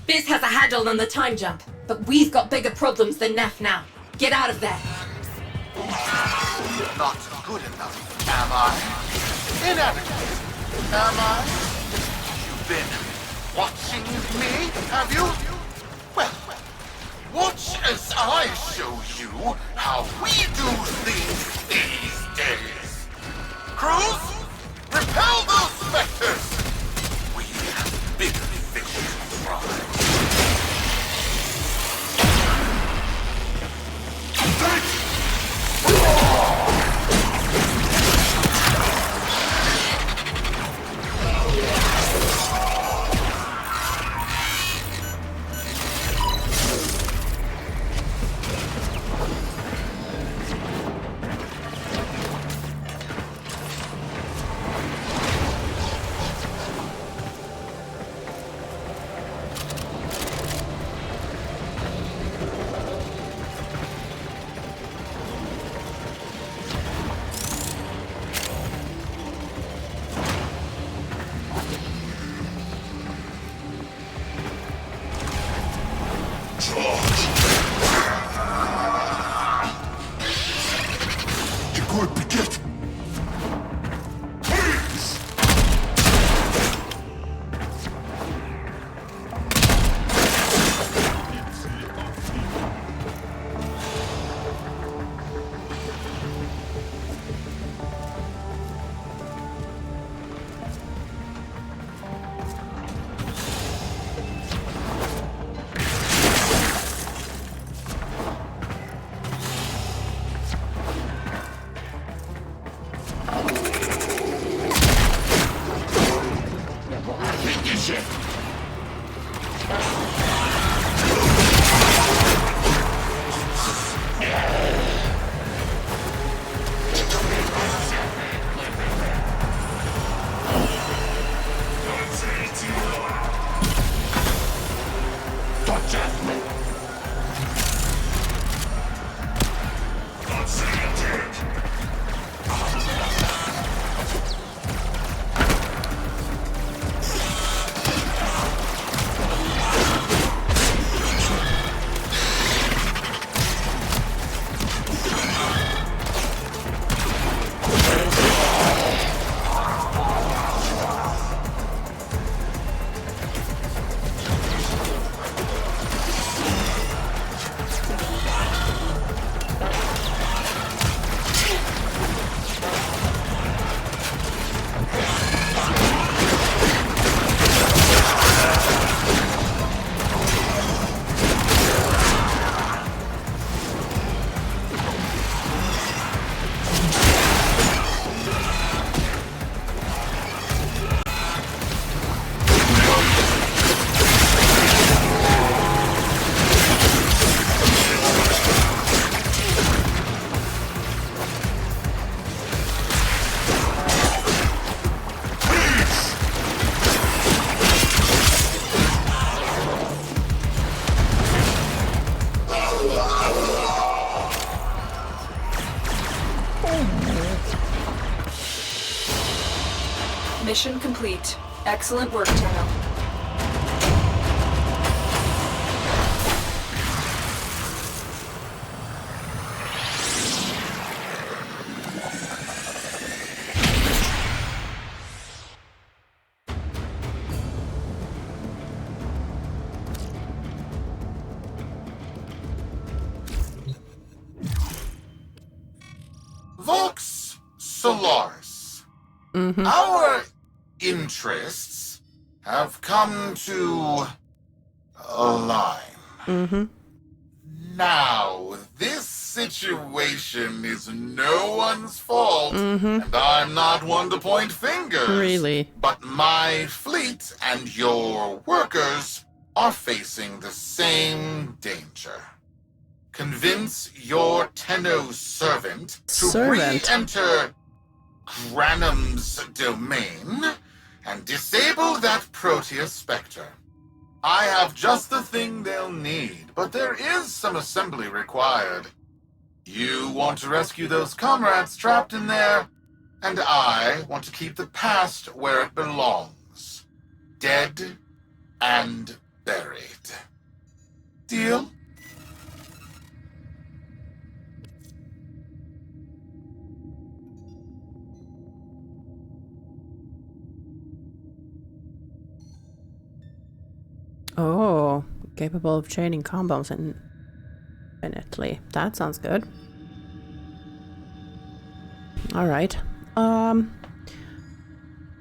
[SPEAKER 6] Biz has a handle on the time jump, but we've got bigger problems than Neff now. Get out of there.
[SPEAKER 3] Not good enough, am I? Inadequate, am I? You've been watching me, have you? Well, watch as I show you how we do things these days. Crews, repel those specters! We have bigger fish to fry.
[SPEAKER 14] Mission complete. Excellent work, Tenno.
[SPEAKER 3] Vox Solaris. Our interests have come to align. Now, this situation is no one's fault, and I'm not one to point fingers.
[SPEAKER 1] Really?
[SPEAKER 3] But my fleet and your workers are facing the same danger. Convince your Tenno servant to re-enter Granum's domain and disable that Proteus Spectre. I have just the thing they'll need, but there is some assembly required. You want to rescue those comrades trapped in there, and I want to keep the past where it belongs. Dead and buried. Deal?
[SPEAKER 1] Oh, capable of chaining combos infinitely. That sounds good. Alright.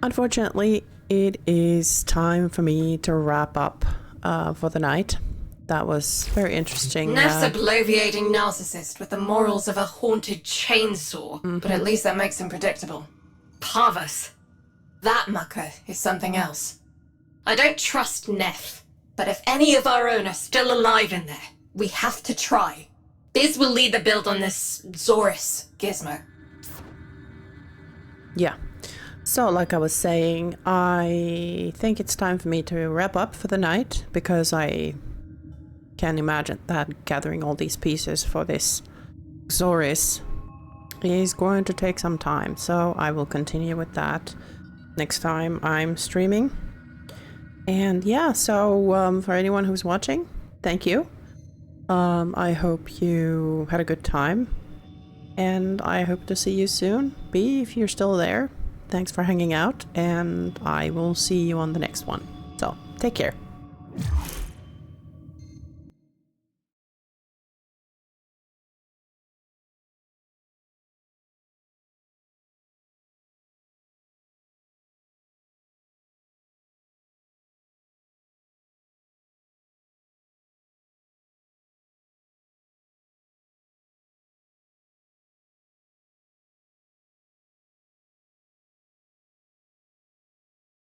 [SPEAKER 1] Unfortunately, it is time for me to wrap up for the night. That was very interesting.
[SPEAKER 6] Neff's a bloviating narcissist with the morals of a haunted chainsaw, but at least that makes him predictable. Parvus. That mucker is something else. I don't trust Neff. But if any of our own are still alive in there, we have to try. Biz will lead the build on this Zorus gizmo.
[SPEAKER 1] Yeah. So, like I was saying, I think it's time for me to wrap up for the night, because I can imagine that gathering all these pieces for this Zorus is going to take some time. So I will continue with that next time I'm streaming. And yeah, so for anyone who's watching, thank you. I hope you had a good time, and I hope to see you soon. B, if you're still there, thanks for hanging out, and I will see you on the next one. So, take care.